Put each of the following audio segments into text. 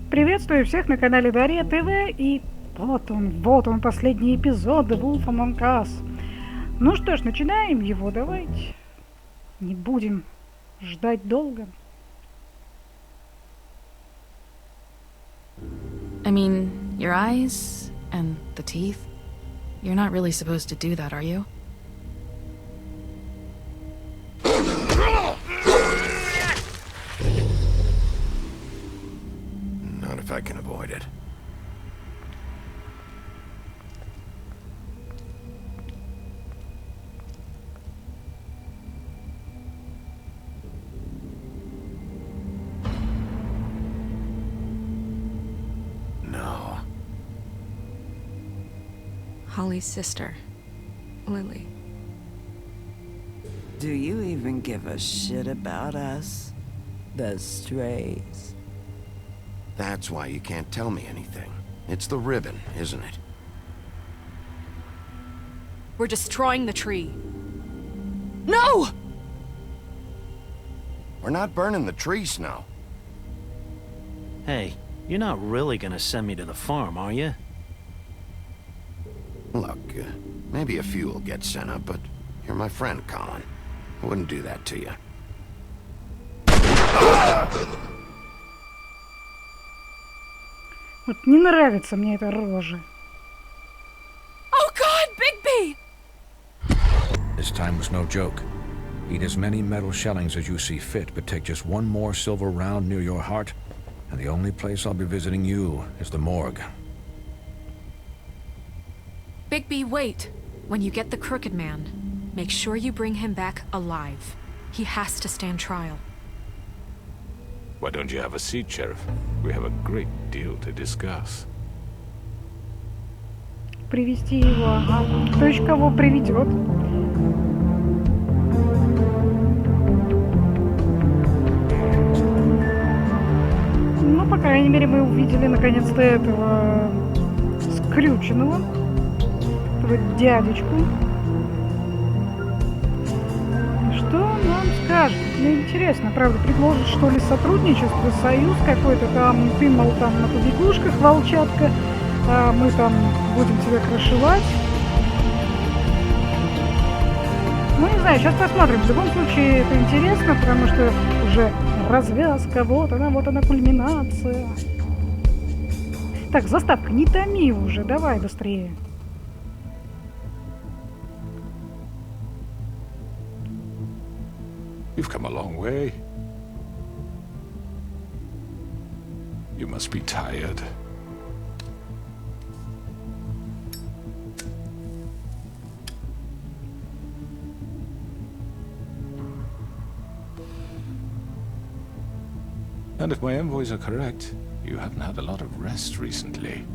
Приветствую всех на канале Дарья ТВ, и вот он, последний эпизод The Wolf Among Us. Ну что ж, начинаем его, давайте. Не будем ждать долго. I mean, your eyes and the teeth. You're not really supposed to do that, are you? Not if I can avoid it. No. Holly's sister, Lily. Do you even give a shit about us? The strays. That's why you can't tell me anything. It's the ribbon, isn't it? We're destroying the tree. No! We're not burning the tree, Snow. Hey, you're not really gonna send me to the farm, are you? Look, maybe a few will get sent up, but you're my friend, Colin. I wouldn't do that to you. Вот не нравится мне эта рожа. Oh God, Bigby! This time was no joke. Eat as many metal shellings as you see fit, but take just one more silver round near your heart, and the only place I'll be visiting you is the morgue. Bigby, wait. When you get the Crooked Man, make sure you bring him back alive. He has to stand trial. Why don't you have a seat, Sheriff? We have a great deal to discuss. Привести его, ага. Кто еще кого приведет? Ну, по крайней мере, мы увидели наконец-то этого скрюченного, этого дядечку. Что он нам скажет? Мне интересно, правда, предложит, что ли, сотрудничество, союз какой-то там, ты, мол, там на побегушках, волчатка, а мы там будем тебя крышевать. Ну, не знаю, сейчас посмотрим. В любом случае, это интересно, потому что уже развязка, вот она, кульминация. Так, заставка, не томи уже, давай быстрее. You've come a long way. You must be tired. And if my envoys are correct, you haven't had a lot of rest recently.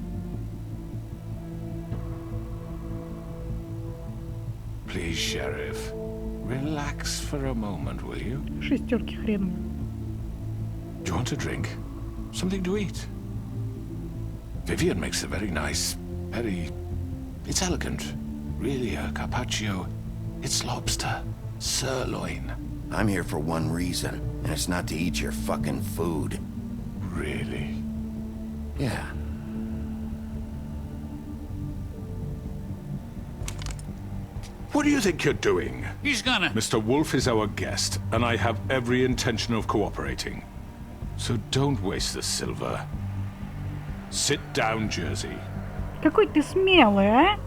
Please, Sheriff. Relax for a moment, will you? Шестерки хреновые. Do you want a drink? Something to eat? Vivian makes a very nice, it's elegant. Really a carpaccio. It's lobster. Sirloin. I'm here for one reason, and it's not to eat your fucking food. Really? Yeah. What do you think you're doing? He's gonna... Mr. Wolf is our guest, and I have every intention of cooperating. So don't waste the silver. Sit down, Jersey. Какой ты смелый, а?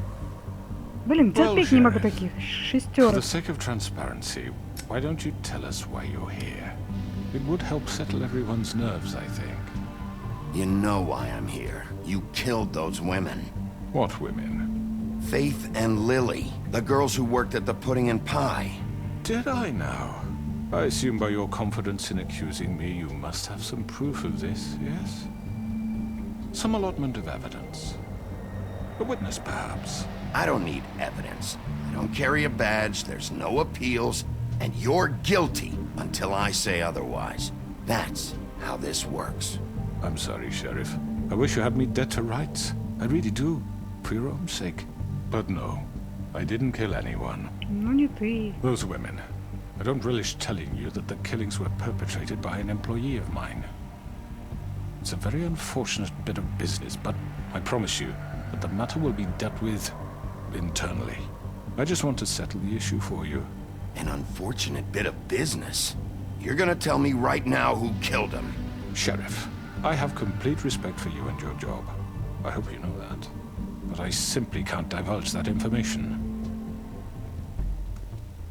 Блин, терпеть не могу таких For шестерок. the sake of transparency, why don't you tell us why you're here? It would help settle everyone's nerves, I think. You know why I'm here. You killed those women. What women? Faith and Lily, the girls who worked at the Pudding and Pie. Did I now? I assume by your confidence in accusing me, you must have some proof of this, yes? Some allotment of evidence. A witness, perhaps. I don't need evidence. I don't carry a badge, there's no appeals, and you're guilty until I say otherwise. That's how this works. I'm sorry, Sheriff. I wish you had me dead to rights. I really do, for your own sake. But no, I didn't kill anyone. Ну не ты. Those women. I don't relish telling you that the killings were perpetrated by an employee of mine. It's a very unfortunate bit of business, but I promise you that the matter will be dealt with internally. I just want to settle the issue for you. An unfortunate bit of business? You're gonna tell me right now who killed him? Sheriff, I have complete respect for you and your job. I hope you know that. But I simply can't divulge that information.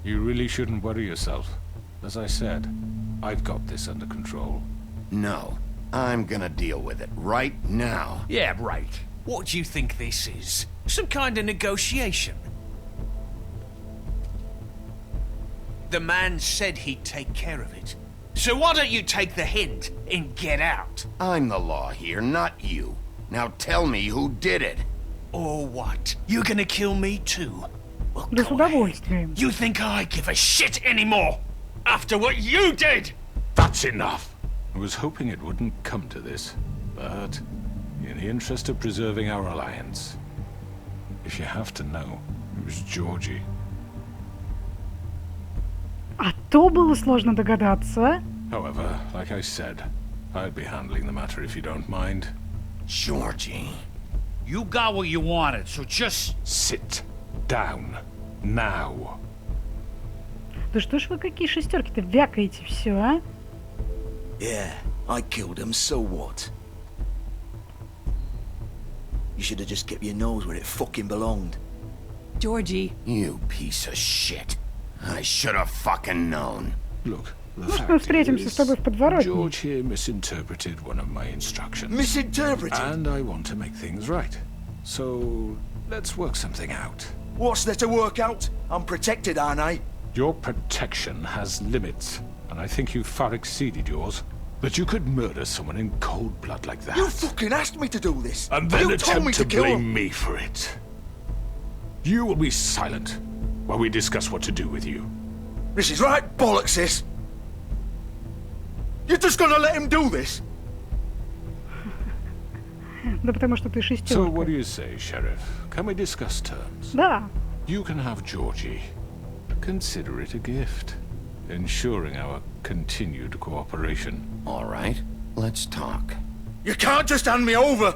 You really shouldn't worry yourself. As I said, I've got this under control. No. I'm gonna deal with it right now. Yeah, right. What do you think this is? Some kind of negotiation? The man said he'd take care of it. So why don't you take the hint and get out? I'm the law here, not you. Now tell me who did it. Or what? You're gonna kill me too? Well, Да с go ahead. удовольствием. You think I give a shit anymore? After what you did? That's enough! I was hoping it wouldn't come to this, but in the interest of preserving our alliance, if you have to know, it was Georgie. А то было сложно догадаться. However, like I said, I'd be handling the matter if you don't mind. Georgie. You got what you wanted, so just... Sit down. Now. Да что ж вы какие шестерки-то вякаете все, а? Yeah, I killed him, so what? You should have just kept your nose where it fucking belonged. Georgie. You piece of shit. I should have fucking known. Look, the Может, мы fact встретимся с тобой в подворотне? George here misinterpreted one of my instructions. Misinterpreted? And I want to make things right. So, let's work something out. What's there to work out? I'm protected, aren't I? Your protection has limits, and I think you've far exceeded yours. But you could murder someone in cold blood like that. You fucking asked me to do this! And then you told me attempt to kill him! blame me for it. You will be silent while we discuss what to do with you. This is right bollocks, this! You're just gonna let him do this? Да потому что ты So what шестерка. do you say, Sheriff? Can we discuss terms? Да. You can have Georgie. Consider it a gift, ensuring our continued cooperation. All right, let's talk. You can't just hand me over!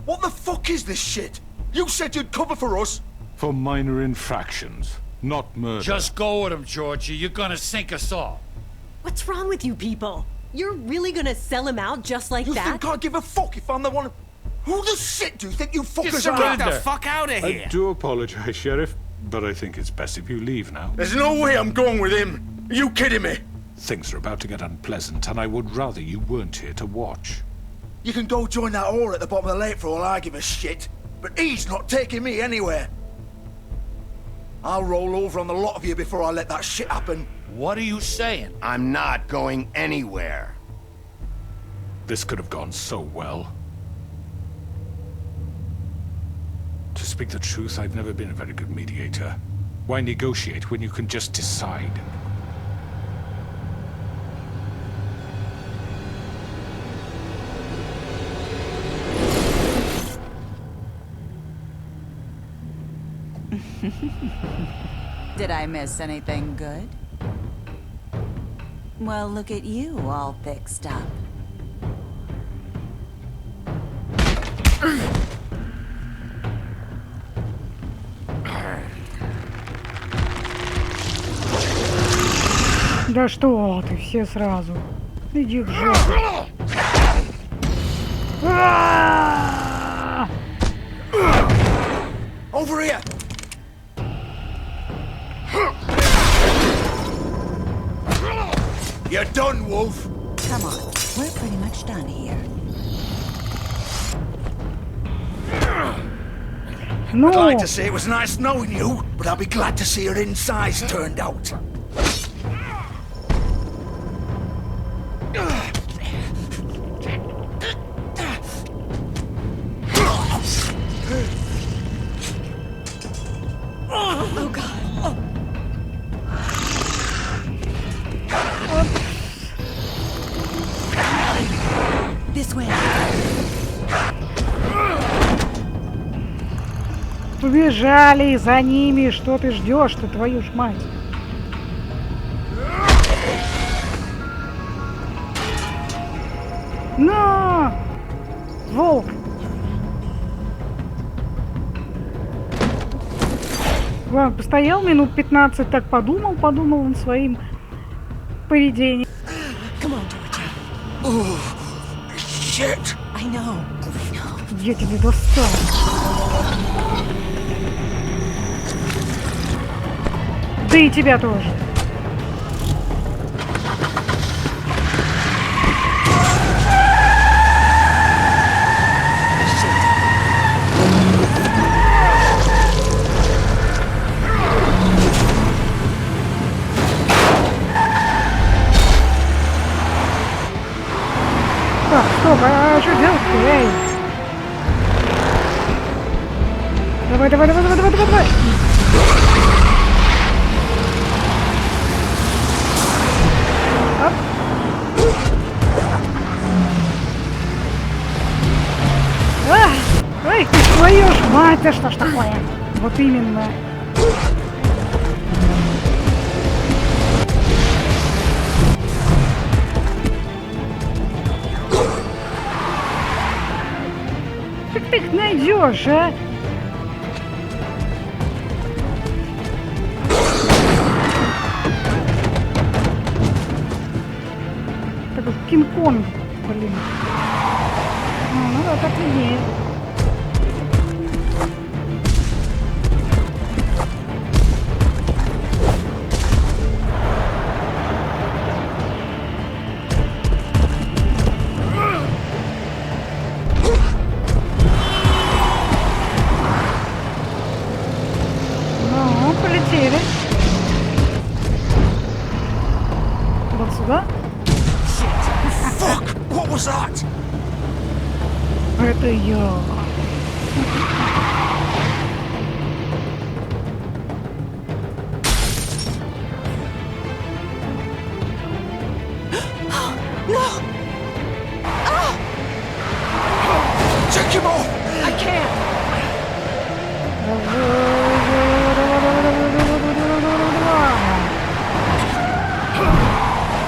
What the fuck is this shit? You said you'd cover for us! For minor infractions, not murder. Just go with him, Georgie. You're gonna sink us all. What's wrong with you people? You're really gonna sell him out just like You that? think I give a fuck if I'm the one... Who the shit do you think you fuckers are? surrender. Get the fuck out of I here. do apologize, Sheriff, but I think it's best if you leave now. There's no way I'm going with him! Are you kidding me? Things are about to get unpleasant, and I would rather you weren't here to watch. You can go join that whore at the bottom of the lake for all I give a shit. But he's not taking me anywhere. I'll roll over on the lot of you before I let that shit happen. What are you saying? I'm not going anywhere. This could have gone so well. To speak the truth, I've never been a very good mediator. Why negotiate when you can just decide? Did I miss anything good? Well, look at you, all fixed up. Да что ты, все сразу. Иди в жопу. А! Over here! You're done, Wolf! Come on, we're pretty much done here. Ну, I'd like to say it was nice knowing you, but I'll be glad to see your insides turned out. Oh god. This way. побежали за ними. Что ты ждешь-то, твою ж мать? Но! Волк! Ладно, постоял минут 15, так подумал над своим поведением. Shit! I know. Я тебе достал. Да и тебя тоже. Так, стоп, а что делать-то? Эй! Давай, давай, давай, давай, давай, давай, давай! Оп. Эй, ты твою ж мать, ты что ж такое? Вот именно. Как ты их найдешь, а? Такой Кинг-Конг, блин. Ну да, так виднее. Ну, полетели. Вот сюда. Fuck! What was that? Это я. Take him off! I can't.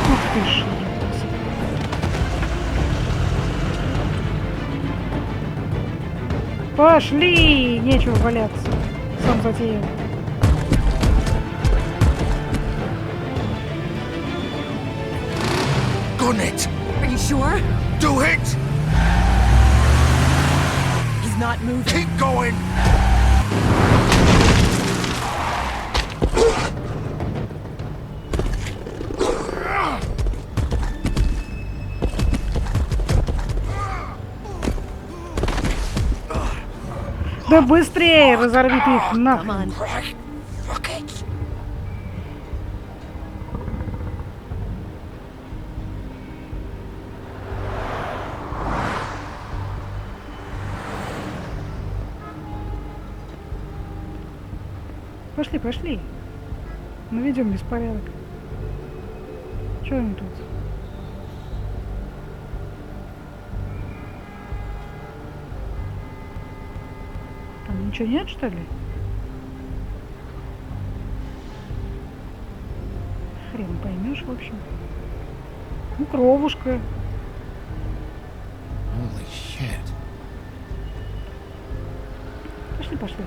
Ух ты ж. Пошли! Нечего валяться. Сам затеял. Gun it! Are you sure? Do it! He's not moving. Keep going! Да быстрее разорви ты их нахрен. Come on. Right. Fuck it. Пошли, пошли. Наведем беспорядок. Чего они тут? Там ничего нет, что ли? Хрен поймешь, в общем. Ну, кровушка. Holy shit. Пошли, пошли.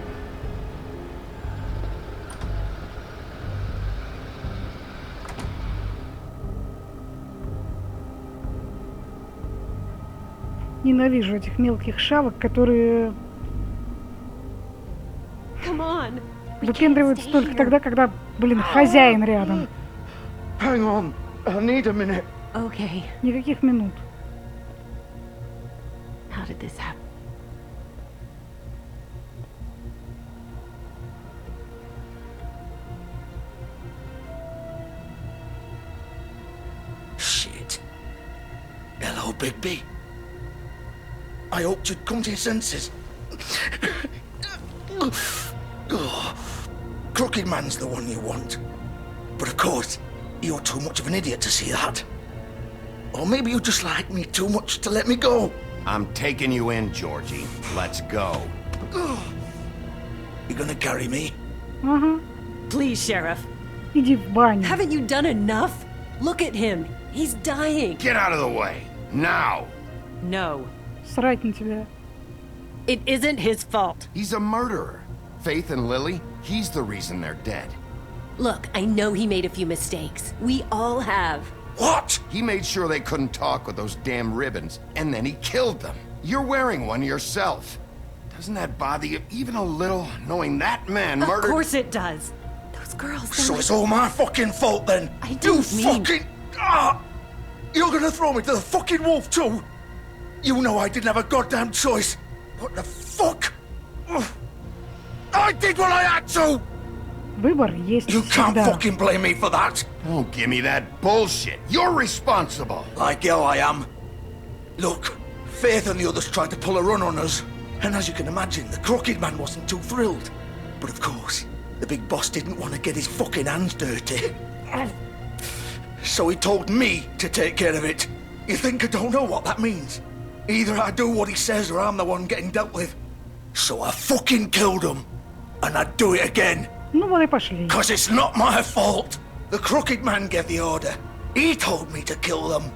Ненавижу этих мелких шавок, которые Come on. выпендриваются только тогда, когда, блин, хозяин рядом. Hang on. I need a minute. Okay. Никаких минут. How did this happen? Shit. Hello, Bigby. I hoped you'd come to your senses. Oh, Crooked Man's the one you want. But of course, you're too much of an idiot to see that. Or maybe you just like me too much to let me go. I'm taking you in, Georgie. Let's go. You gonna carry me? Ага. Please, Sheriff. Иди в баню. Haven't you done enough? Look at him. He's dying. Get out of the way. Now. No. Срать на тебя. It isn't his fault. He's a murderer. Faith and Lily, he's the reason they're dead. Look, I know he made a few mistakes. We all have. What? He made sure they couldn't talk with those damn ribbons, and then he killed them. You're wearing one yourself. Doesn't that bother you even a little, knowing that man murdered— Of course it does. Those girls, So it's all my fucking fault then? I didn't mean— fucking... You're gonna throw me to the fucking wolf too? You know I didn't have a goddamn choice. What the fuck? I did what I had to! Выбор есть You can't всегда. fucking blame me for that. Don't give me that bullshit. You're responsible. Like hell I am. Look, Faith and the others tried to pull a run on us. And as you can imagine, the Crooked Man wasn't too thrilled. But of course, the big boss didn't want to get his fucking hands dirty. So he told me to take care of it. You think I don't know what that means? Either I do what he says or I'm the one getting dealt with. So I fucking killed him. And I'd do it again. Ну вот и пошли. Cause it's not my fault. The Crooked Man gave the order. He told me to kill them.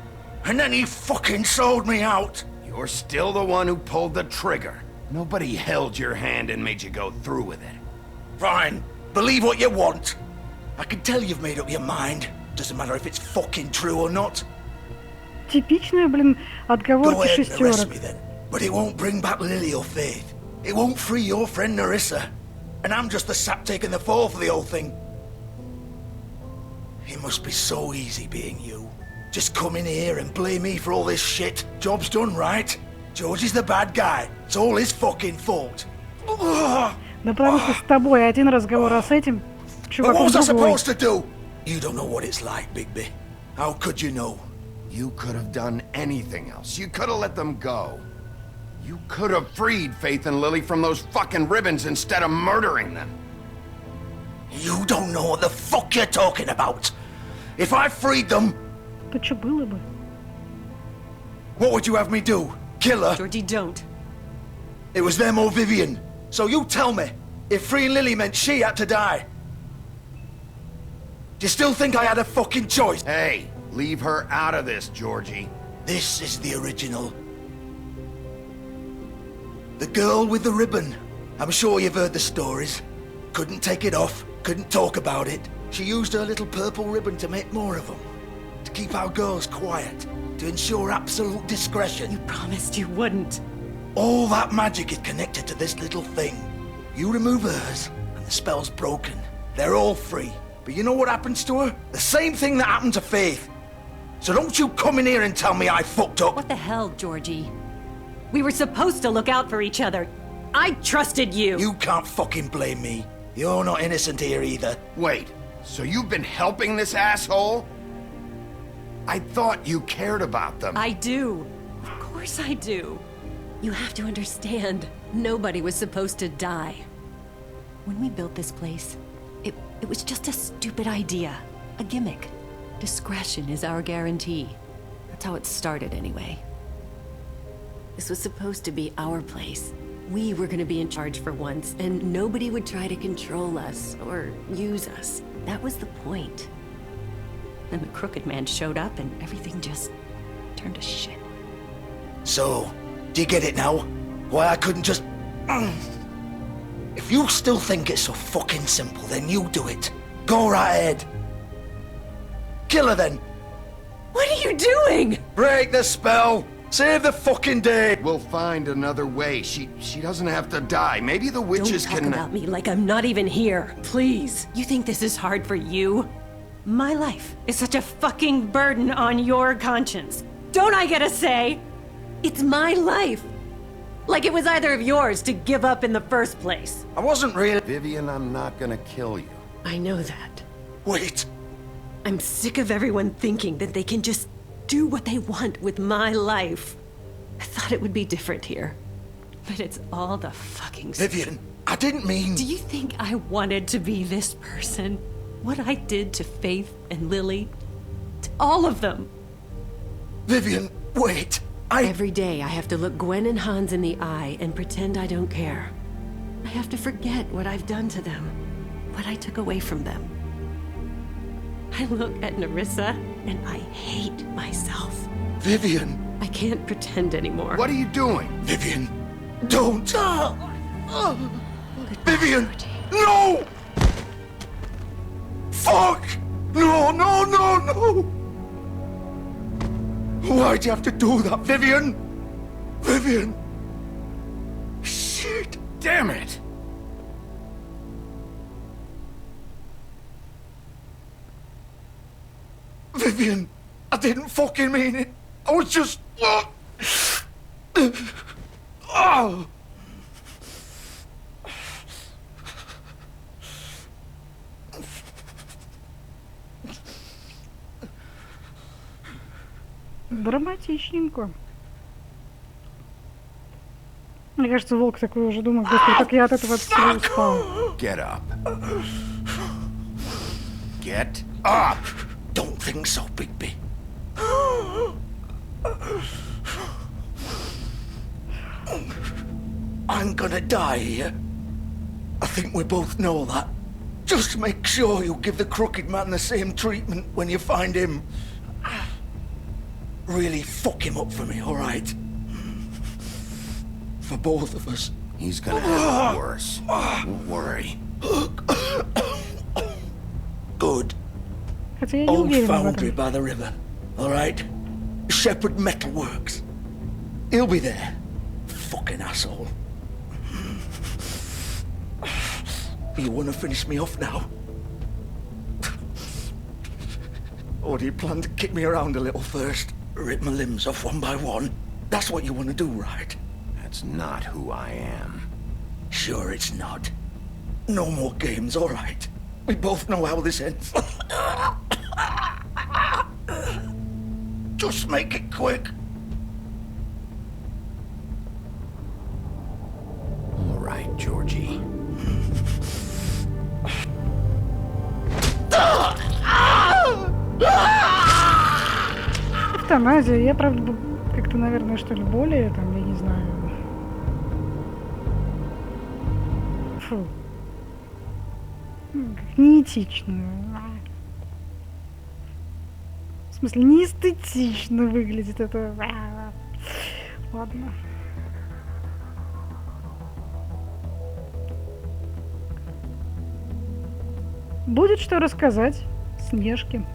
And then he fucking sold me out. You're still the one who pulled the trigger. Nobody held your hand and made you go through with it. Fine. Believe what you want. I can tell you've made up your mind. Doesn't matter if it's fucking true or not. Типичная, блин, Go отговорки ahead and arrest шестерок. me then. But it won't bring back Lily or Faith. It won't free your friend Narissa. And I'm just the sap taking the fall for the whole thing. It must be so easy being you. Just come in here and blame me for all this shit. Job's done, right? George is the bad guy. It's all his fucking fault. Да потому что с тобой один разговор, а с этим But what чуваком was I другой. supposed to do? You don't know what it's like, Bigby. How could you know? You could have done anything else. You could have let them go. You could have freed Faith and Lily from those fucking ribbons instead of murdering them. You don't know what the fuck you're talking about. If I freed them, То что было бы? what would you have me do? Kill her? Georgie, don't. It was them or Vivian. So you tell me, if freeing Lily meant she had to die, do you still think I had a fucking choice? Hey, leave her out of this, Georgie. This is the original. The girl with the ribbon. I'm sure you've heard the stories. Couldn't take it off, couldn't talk about it. She used her little purple ribbon to make more of them. To keep our girls quiet. To ensure absolute discretion. You promised you wouldn't. All that magic is connected to this little thing. You remove hers, and the spell's broken. They're all free. But you know what happens to her? The same thing that happened to Faith. So don't you come in here and tell me I fucked up. What the hell, Georgie? We were supposed to look out for each other. I trusted you. You can't fucking blame me. You're not innocent here either. Wait, so you've been helping this asshole? I thought you cared about them. I do. Of course I do. You have to understand, nobody was supposed to die. When we built this place, it was just a stupid idea. A gimmick. Discretion is our guarantee. That's how it started anyway. This was supposed to be our place. We were gonna be in charge for once, and nobody would try to control us or use us. That was the point. Then the Crooked Man showed up and everything just turned to shit. So, do you get it now? Why I couldn't just... If you still think it's so fucking simple, then you do it. Go right ahead. Kill her then. What are you doing? Break the spell. Save the fucking day. We'll find another way. She doesn't have to die. Maybe the witches Don't talk can... about me like I'm not even here, please. You think this is hard for you? My life is such a fucking burden on your conscience. Don't I get a say? It's my life. Like it was either of yours to give up in the first place. I wasn't really... Vivian, I'm not gonna kill you. I know that. Wait. I'm sick of everyone thinking that they can just do what they want with my life. I thought it would be different here. But it's all the fucking... Vivian, I didn't mean... Do you think I wanted to be this person? What I did to Faith and Lily? To all of them? Vivian, wait. Every day I have to look Gwen and Hans in the eye and pretend I don't care. I have to forget what I've done to them. What I took away from them. I look at Nerissa and I hate myself. Vivian! I can't pretend anymore. What are you doing? Vivian! Don't! Vivian! Georgie. No! Fuck! No, no, no, no! Why'd you have to do that, Vivian? Vivian! Shit! Damn it! Vivian! I didn't fucking mean it! I was just... Oh! Драматичненько. Мне кажется, волк такой уже думает, господи, как я от этого всего устал. Get up. Get up! Don't think so, Bigby. I'm gonna die here. I think we both know that. Just make sure you give the crooked man the same treatment when you find him. Really fuck him up for me, all right? For both of us. He's gonna have it worse. Don't worry. Good. Хотя я не Old уверена в foundry этом. by the river, all right? Shepherd Metalworks. He'll be there. Fucking asshole. You want to finish me off now? Or do you plan to kick me around a little first? Rip my limbs off one by one? That's what you want to do, right? That's not who I am. Sure it's not. No more games, all right? We both know how this ends. Just make it quick. All right, Georgie. Эвтаназия. Я, правда, как-то, наверное, что ли, более, там, я не знаю. Фу. Как неэтично. В смысле, неэстетично выглядит это. Ладно. Будет что рассказать Снежке.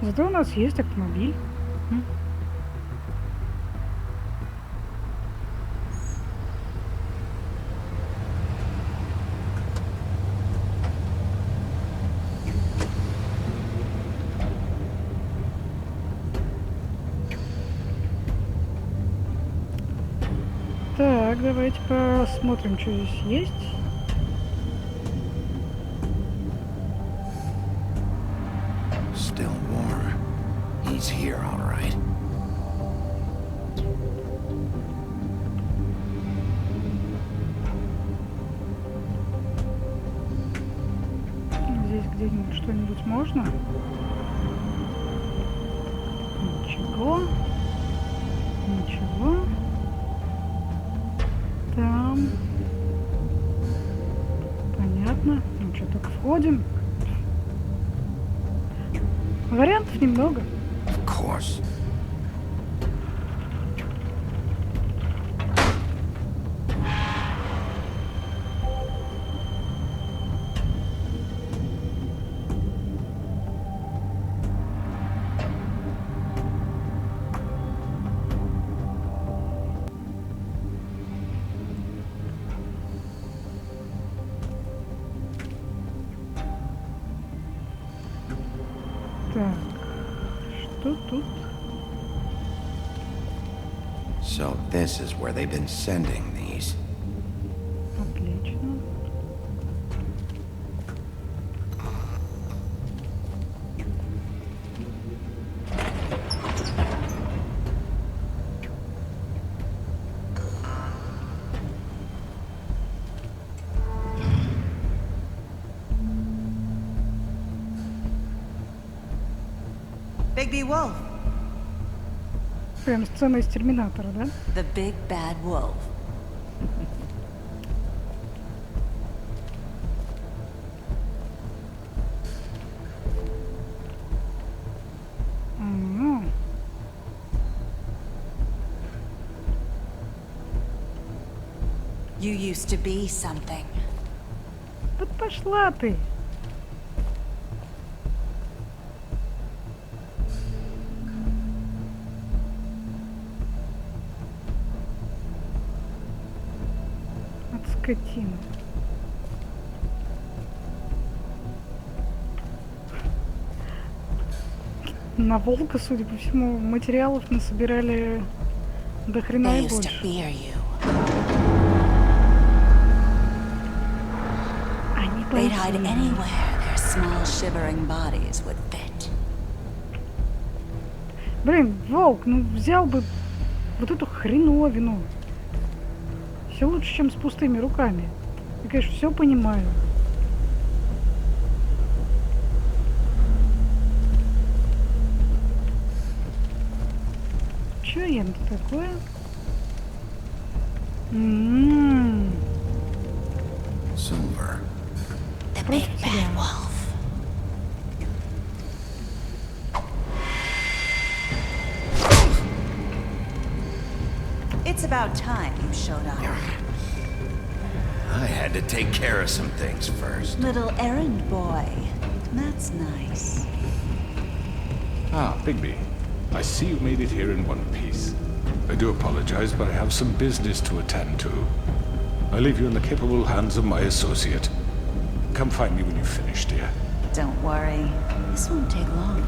Зато у нас есть автомобиль. Так, давайте посмотрим, что здесь есть. Still warm. He's here, all right. Здесь где-нибудь что-нибудь можно? Ничего. Ничего. Там. Понятно. Ну что, так входим. Вариантов немного. Of course. Так. Что тут? So this is where they've been sending these. Отлично. Big Wolf. Прям сцена из Терминатора, да? The big bad wolf. You used to be something. Да пошла ты. От скотины. На волка, судя по всему, материалов насобирали до хрена и больше. They'd hide anywhere their small shivering bodies would fit. Блин, волк, ну взял бы вот эту хреновину. Все лучше, чем с пустыми руками. Я, конечно, все понимаю. Че я тут такое? Silver. The big bad wolf. It's about time you showed up. I had to take care of some things first. Little errand boy. That's nice. Ah, Bigby. I see you made it here in one piece. I do apologize, but I have some business to attend to. I leave you in the capable hands of my associate. Come find me when you've finished, dear. Don't worry. This won't take long.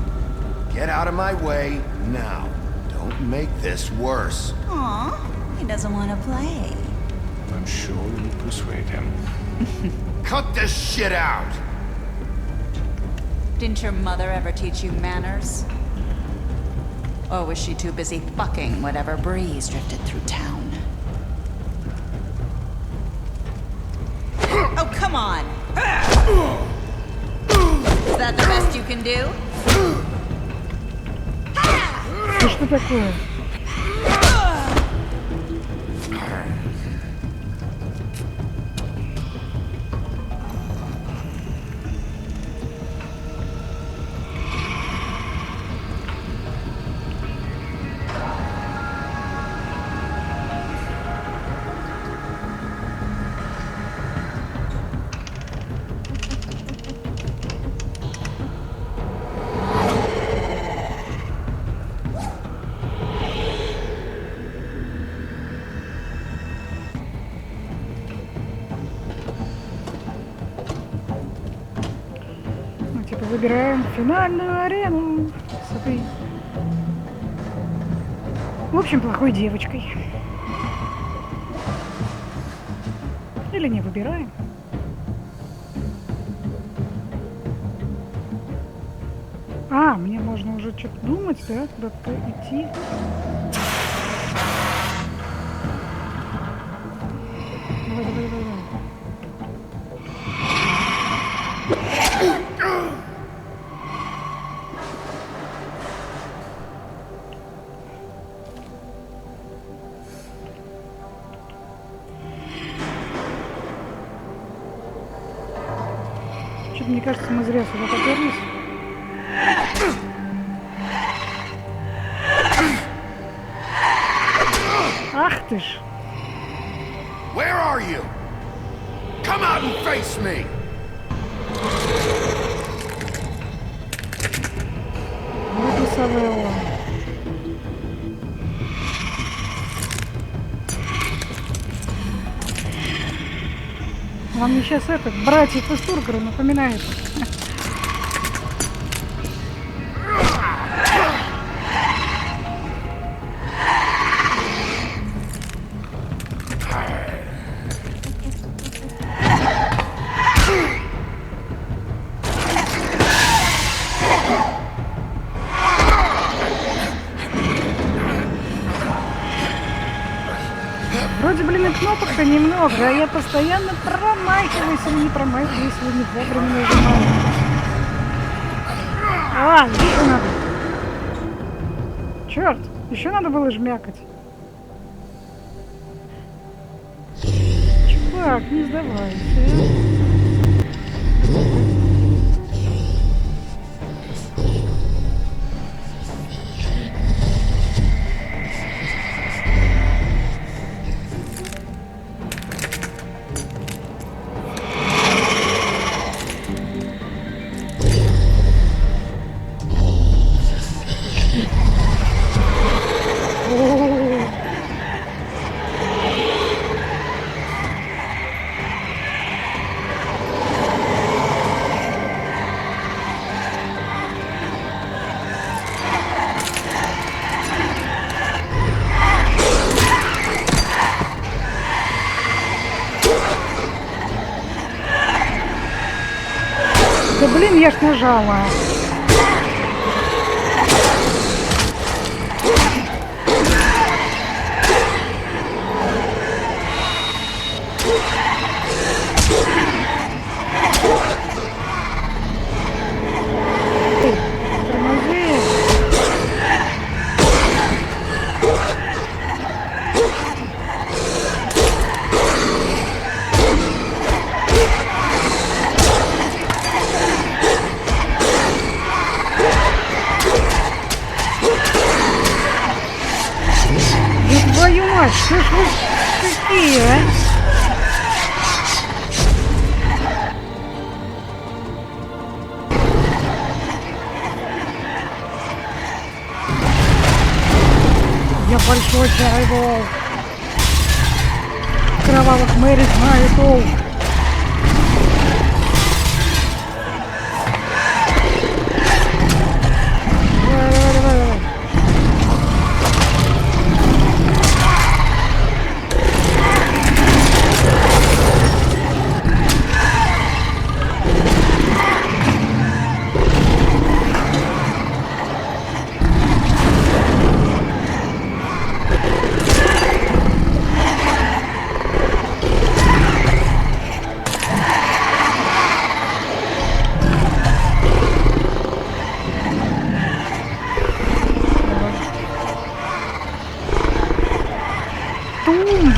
Get out of my way now. Don't make this worse. Aw, he doesn't want to play. I'm sure you'll persuade him. Cut this shit out! Didn't your mother ever teach you manners? Or was she too busy fucking whatever breeze drifted through town? Oh, come on! Is that the best you can do? Что такое? Выбираем финальную арену с этой, в общем, плохой девочкой. Или не выбираем. А, мне можно уже что-то думать, да? Куда-то идти. Давай. Мне кажется, мы зря сюда поперлись. Ах ты ж! Where are you? Come out and face me! Вот и Савелла. Он мне сейчас этот, братьев из Тургора напоминает. Вроде, блин, и кнопок-то немного, а я постоянно промахиваюсь или не промахиваюсь, или не вовремя нажимаю. А, видно надо. Черт, еще надо было жмякать. Чувак, не сдавайся. Да блин, я ж нажала. Твою мать, что ж вы такие, а? Я большой чай-волк. Кровавых Мэри знаю толк.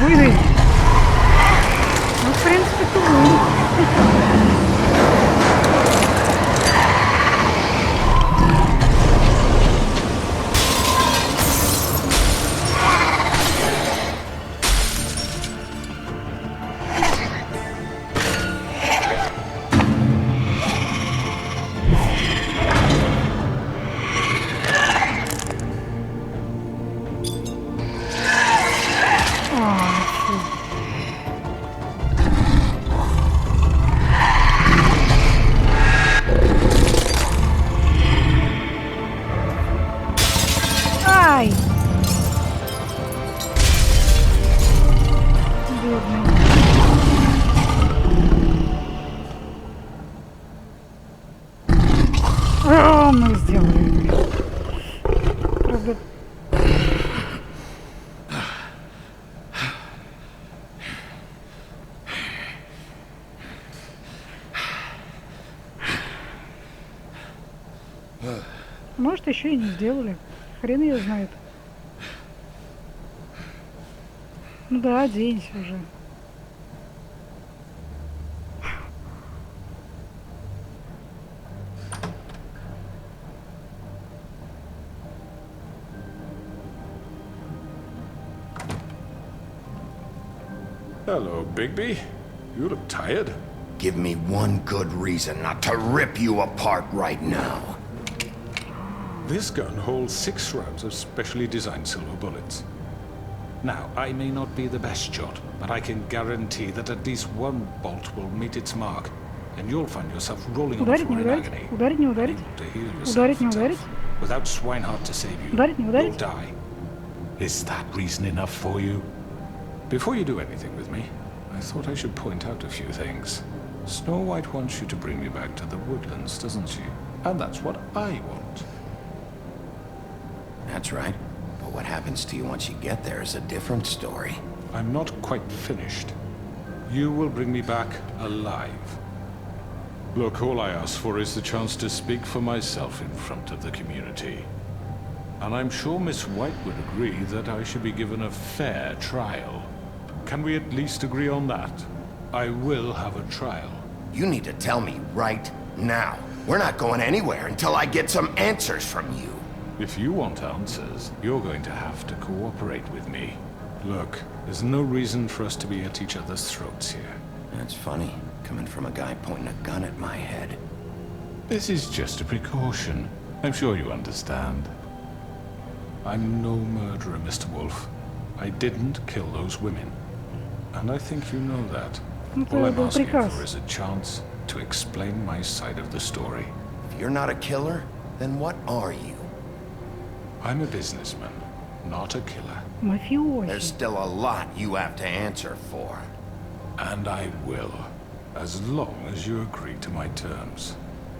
Выдай. Ну, в принципе, тум. Ай! Бедный. А, мы сделали это. Правда. Может, еще и не сделали. Хрен ее знает. Ну да, оденься уже. Hello, Bigby. You look tired. Give me one good reason not to rip you apart right now. This gun holds 6 rounds of specially designed silver bullets. Now, I may not be the best shot, but I can guarantee that at least one bolt will meet its mark, and you'll find yourself rolling on the floor in agony. Ударить, не ударить. To heal yourself Ударить, не ударить. without Swinehart to save you, Ударить, не you'll ударить. die. Is that reason enough for you? Before you do anything with me, I thought I should point out a few things. Snow White wants you to bring me back to the woodlands, doesn't she? And that's what I want. That's right. But what happens to you once you get there is a different story. I'm not quite finished. You will bring me back alive. Look, all I ask for is the chance to speak for myself in front of the community. And I'm sure Miss White would agree that I should be given a fair trial. Can we at least agree on that? I will have a trial. You need to tell me right now. We're not going anywhere until I get some answers from you. If you want answers, you're going to have to cooperate with me. Look, there's no reason for us to be at each other's throats here. That's funny, coming from a guy pointing a gun at my head. This is just a precaution. I'm sure you understand. I'm no murderer, Mr. Wolf. I didn't kill those women. And I think you know that. All I'm asking for is a chance to explain my side of the story. If you're not a killer, then what are you? I'm a businessman, not a killer. There's still a lot you have to answer for. And I will, as long as you agree to my terms.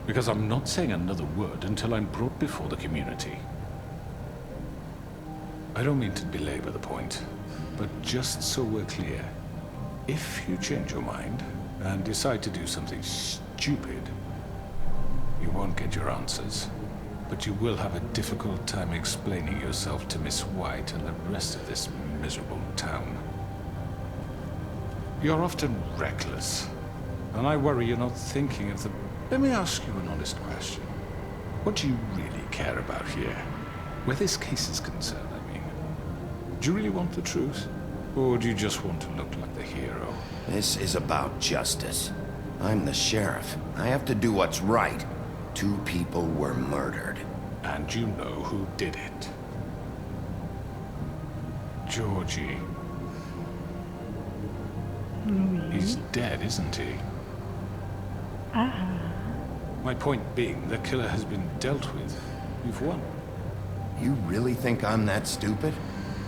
Because I'm not saying another word until I'm brought before the community. I don't mean to belabor the point, but just so we're clear, if you change your mind and decide to do something stupid, you won't get your answers, but you will have a difficult time explaining yourself to Miss White and the rest of this miserable town. You're often reckless, and I worry you're not thinking of the... Let me ask you an honest question. What do you really care about here? Where this case is concerned, I mean. Do you really want the truth? Or do you just want to look like the hero? This is about justice. I'm the sheriff. I have to do what's right. 2 people were murdered. And you know who did it. Georgie. He's dead, isn't he? My point being, the killer has been dealt with. You've won. You really think I'm that stupid?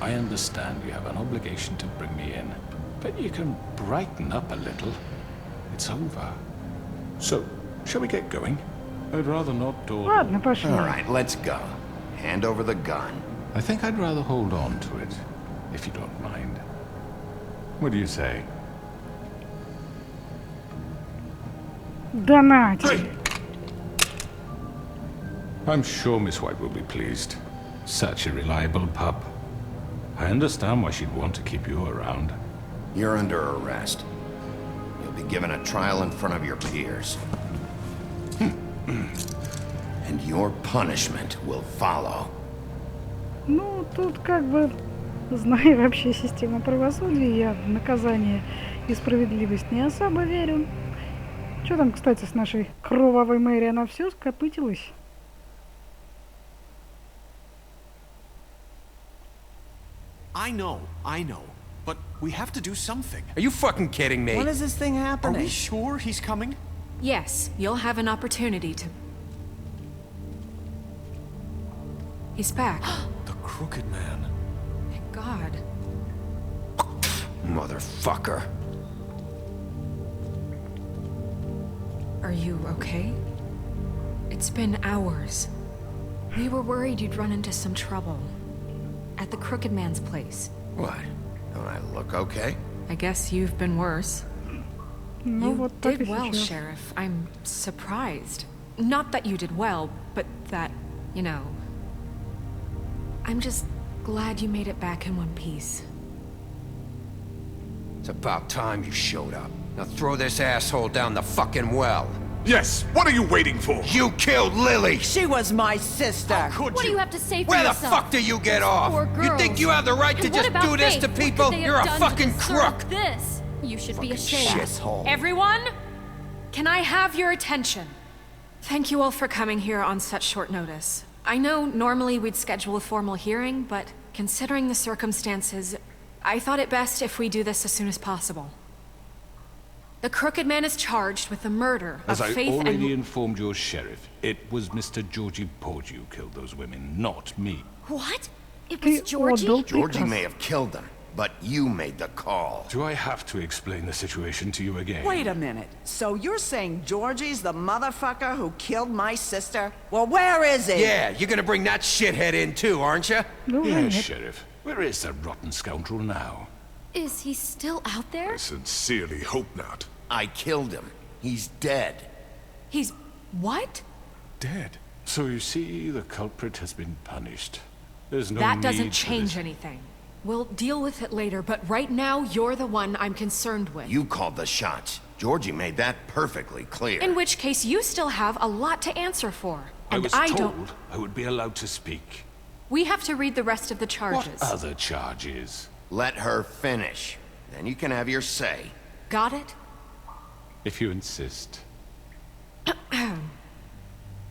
I understand you have an obligation to bring me in, but you can brighten up a little. It's over. So, shall we get going? I'd rather not order... All right, let's go. Hand over the gun. I think I'd rather hold on to it, if you don't mind. What do you say? Донать. I'm sure Miss White will be pleased. Such a reliable pup. I understand why she'd want to keep you around. You're under arrest. You'll be given a trial in front of your peers. And your punishment will follow. Ну, тут как бы, зная вообще систему правосудия, я в наказание и справедливость не особо верю. Что там, кстати, с нашей кровавой Мэри? Она все скопытилась? I know, but we have to do something. Are you fucking kidding me? When is this thing happening? Are we sure he's coming? Yes, you'll have an opportunity to... He's back. The Crooked Man. Thank God. Motherfucker. Are you okay? It's been hours. We were worried you'd run into some trouble. At the Crooked Man's place. What? Don't I look okay? I guess you've been worse. Ну, You вот так и did well, сейчас. Sheriff. I'm surprised. Not that you did well, but that, you know... I'm just glad you made it back in one piece. It's about time you showed up. Now throw this asshole down the fucking well. Yes, what are you waiting for? You killed Lily! She was my sister. What do you have to say for Where the yourself? fuck do you get off? Poor You girls. think you have the right to And what just about do this Faith? to What people? could they You're have a done to fucking deserve crook! This? You should be ashamed. Shithole. Everyone, can I have your attention? Thank you all for coming here on such short notice. I know normally we'd schedule a formal hearing, but considering the circumstances, I thought it best if we do this as soon as possible. The Crooked Man is charged with the murder As of I Faith already and... informed your sheriff, it was Mr. Georgie Porgy who killed those women, not me. What? It was Georgie? Georgie may have killed them, but you made the call. Do I have to explain the situation to you again? Wait a minute. So you're saying Georgie's the motherfucker who killed my sister? Well, where is he? Yeah, you're gonna bring that shithead in too, aren't you? Yes, Sheriff. Where is that rotten scoundrel now? Is he still out there? I sincerely hope not. I killed him. He's dead. He's... what? Dead. So you see, the culprit has been punished. There's no That need doesn't for change this. anything. We'll deal with it later, but right now, you're the one I'm concerned with. You called the shots. Georgie made that perfectly clear. In which case, you still have a lot to answer for. I And was I told don't... I would be allowed to speak. We have to read the rest of the charges. What other charges? Let her finish. Then you can have your say. Got it? If you insist.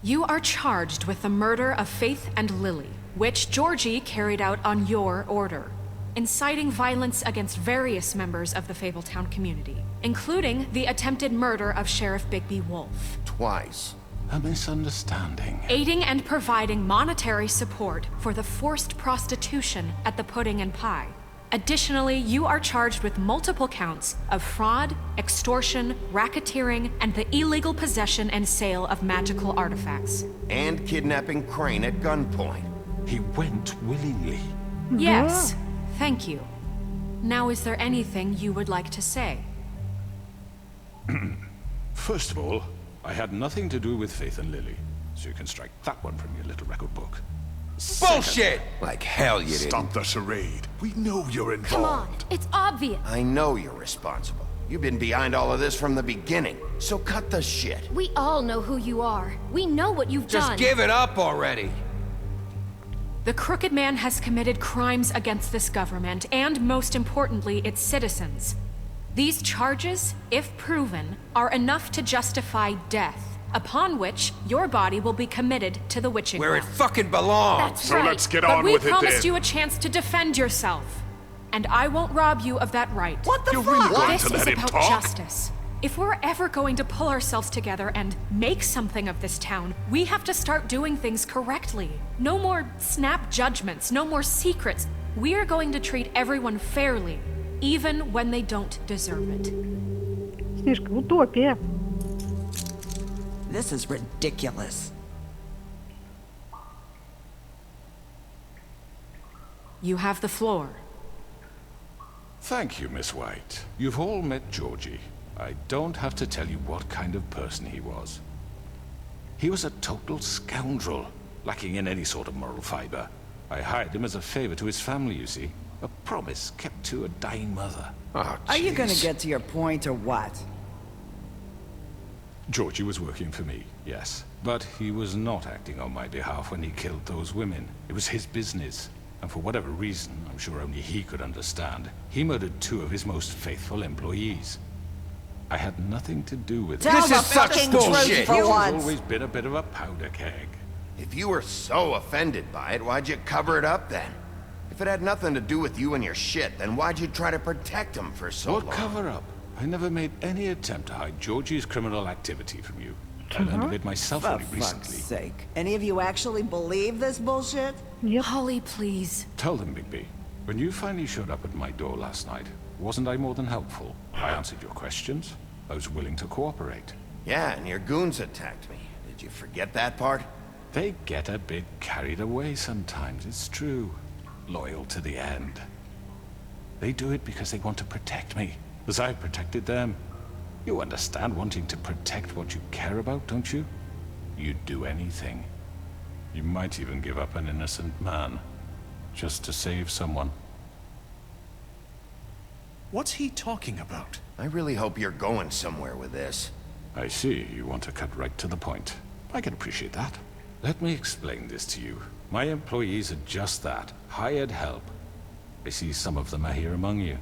You are charged with the murder of Faith and Lily, which Georgie carried out on your order, inciting violence against various members of the Fabletown community, including the attempted murder of Sheriff Bigby Wolf. Twice. A misunderstanding. Aiding and providing monetary support for the forced prostitution at the Pudding and Pie. Additionally, you are charged with multiple counts of fraud, extortion, racketeering, and the illegal possession and sale of magical artifacts. And kidnapping Crane at gunpoint. He went willingly. Yes, thank you. Now, is there anything you would like to say? First of all, I had nothing to do with Faith and Lily, so you can strike that one from your little record book. Bullshit! Like hell you didn't. Stop the charade. We know you're involved. Come on, it's obvious. I know you're responsible. You've been behind all of this from the beginning, so cut the shit. We all know who you are. We know what you've Just done. give it up already. The Crooked Man has committed crimes against this government, and most importantly, its citizens. These charges, if proven, are enough to justify death, upon which your body will be committed to the witching Where it well. fucking belongs. That's So right. let's get But on we with it promised then. you a chance to defend yourself, and I won't rob you of that right. What the You're fuck? really going This to is let him about talk? justice. If we're ever going to pull ourselves together and make something of this town, we have to start doing things correctly. No more snap judgments, no more secrets. We are going to treat everyone fairly, even when they don't deserve it. Снежка, утопия. This is ridiculous. You have the floor. Thank you, Miss White. You've all met Georgie. I don't have to tell you what kind of person he was. He was a total scoundrel, lacking in any sort of moral fiber. I hired him as a favor to his family, you see. A promise kept to a dying mother. Oh, Are you gonna jeez. get to your point or what? Georgie was working for me, yes. But he was not acting on my behalf when he killed those women. It was his business. And for whatever reason, I'm sure only he could understand, he murdered 2 of his most faithful employees. I had nothing to do with Tell it. the fucking truth for He's once. always been a bit of a powder keg. If you were so offended by it, why'd you cover it up then? If it had nothing to do with you and your shit, then why'd you try to protect him for so What long? cover up? I never made any attempt to hide Georgie's criminal activity from you. I learned of it myself For only fuck's recently. sake. Any of you actually believe this bullshit? Holly, please. Tell them, Bigby. When you finally showed up at my door last night, wasn't I more than helpful? I answered your questions. I was willing to cooperate. Yeah, and your goons attacked me. Did you forget that part? They get a bit carried away sometimes, it's true. Loyal to the end. They do it because they want to protect me, as I've protected them. You understand wanting to protect what you care about, don't you? You'd do anything. You might even give up an innocent man, just to save someone. What's he talking about? I really hope you're going somewhere with this. I see, you want to cut right to the point. I can appreciate that. Let me explain this to you. My employees are just that, hired help. I see some of them are here among you.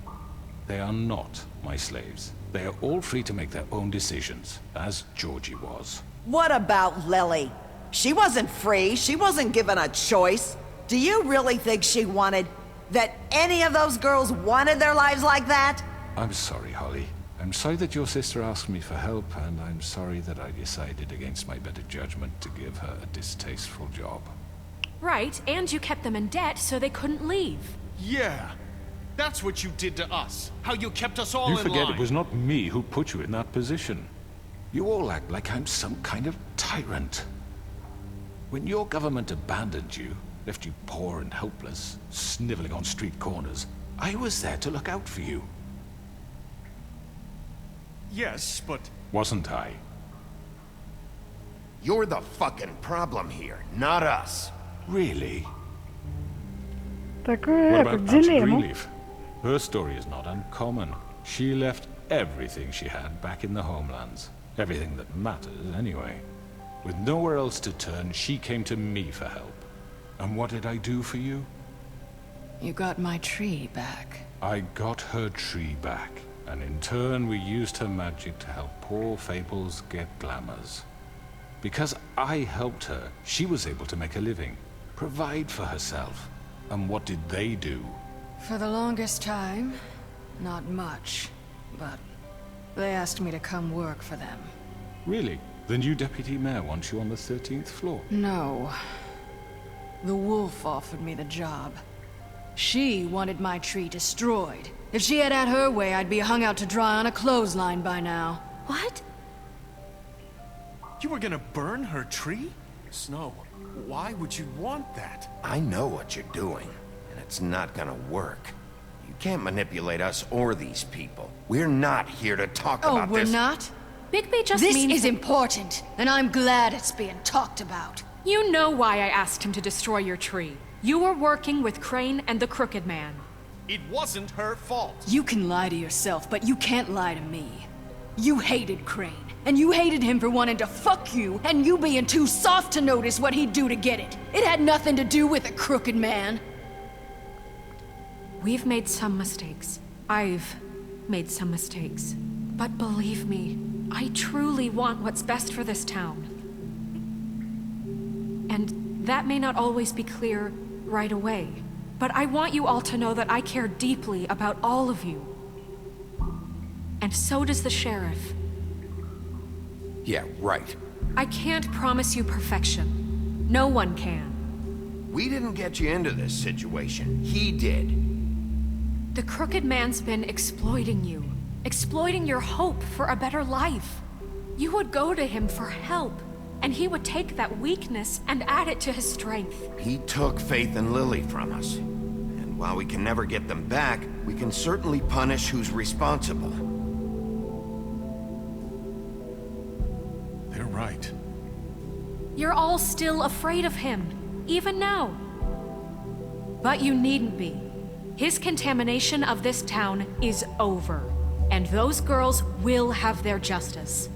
They are not my slaves. They are all free to make their own decisions, as Georgie was. What about Lily? She wasn't free. She wasn't given a choice. Do you really think she wanted... that any of those girls wanted their lives like that? I'm sorry, Holly. I'm sorry that your sister asked me for help, and I'm sorry that I decided against my better judgment to give her a distasteful job. Right, and you kept them in debt so they couldn't leave. Yeah. That's what you did to us. How you kept us all You in forget line. it was not me who put you in that position. You all act like I'm some kind of tyrant. When your government abandoned you, left you poor and helpless, sniveling on street corners, I was there to look out for you. Yes, but... Wasn't I? You're the fucking problem here, not us. Really? Такую What эту about Aunt дилемму. Greenleaf? Her story is not uncommon. She left everything she had back in the homelands. Everything that matters, anyway. With nowhere else to turn, she came to me for help. And what did I do for you? You got my tree back. I got her tree back. And in turn, we used her magic to help poor Fables get glamours. Because I helped her, she was able to make a living, provide for herself. And what did they do? For the longest time, not much. But they asked me to come work for them. Really? The new deputy mayor wants you on the 13th floor? No. The wolf offered me the job. She wanted my tree destroyed. If she had her way, I'd be hung out to dry on a clothesline by now. What? You were gonna burn her tree? Snow, why would you want that? I know what you're doing, and it's not gonna work. You can't manipulate us or these people. We're not here to talk about Oh, we're this. not? Bigby just This means is important, and I'm glad it's being talked about. You know why I asked him to destroy your tree. You were working with Crane and the Crooked Man. It wasn't her fault. You can lie to yourself, but you can't lie to me. You hated Crane, and you hated him for wanting to fuck you, and you being too soft to notice what he'd do to get it. It had nothing to do with the Crooked Man. We've made some mistakes. I've made some mistakes. But believe me, I truly want what's best for this town. And that may not always be clear right away. But I want you all to know that I care deeply about all of you. And so does the sheriff. Yeah, right. I can't promise you perfection. No one can. We didn't get you into this situation. He did. The Crooked Man's been exploiting you. Exploiting your hope for a better life. You would go to him for help, and he would take that weakness and add it to his strength. He took Faith and Lily from us. And while we can never get them back, we can certainly punish who's responsible. They're right. You're all still afraid of him, even now. But you needn't be. His contamination of this town is over, and those girls will have their justice.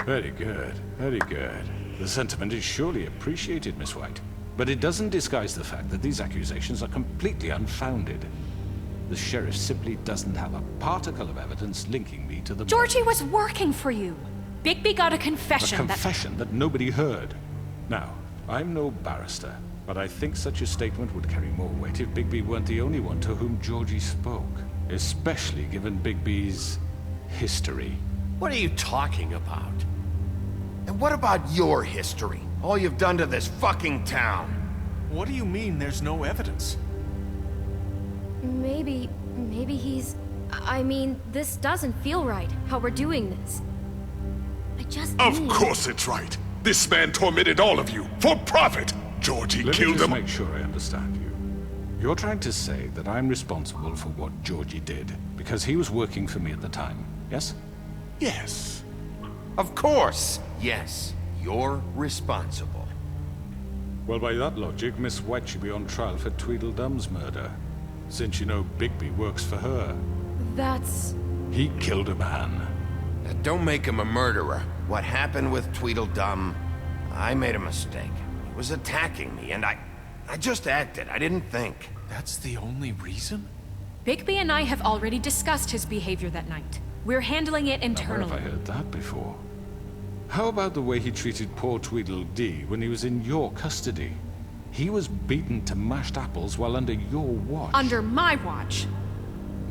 Very good, very good. The sentiment is surely appreciated, Miss White. But it doesn't disguise the fact that these accusations are completely unfounded. The sheriff simply doesn't have a particle of evidence linking me to the... Georgie was working for you. Bigby got a confession A confession that nobody heard. Now, I'm no barrister, but I think such a statement would carry more weight if Bigby weren't the only one to whom Georgie spoke. Especially given Bigby's history. What are you talking about? And what about your history? All you've done to this fucking town? What do you mean there's no evidence? Maybe he's... I mean, this doesn't feel right, how we're doing this. I just Of need... course it's right. This man tormented all of you, for profit! Georgie Let killed me just him. make sure I understand you. You're trying to say that I'm responsible for what Georgie did, because he was working for me at the time, yes? Yes. Of course, yes. You're responsible. Well, by that logic, Miss White should be on trial for Tweedledum's murder. Since you know Bigby works for her. That's... He killed a man. Now, don't make him a murderer. What happened with Tweedledum, I made a mistake. He was attacking me, and I just acted. I didn't think. That's the only reason? Bigby and I have already discussed his behavior that night. We're handling it internally. Where have I heard that before? How about the way he treated poor Tweedledee when he was in your custody? He was beaten to mashed apples while under your watch. Under my watch.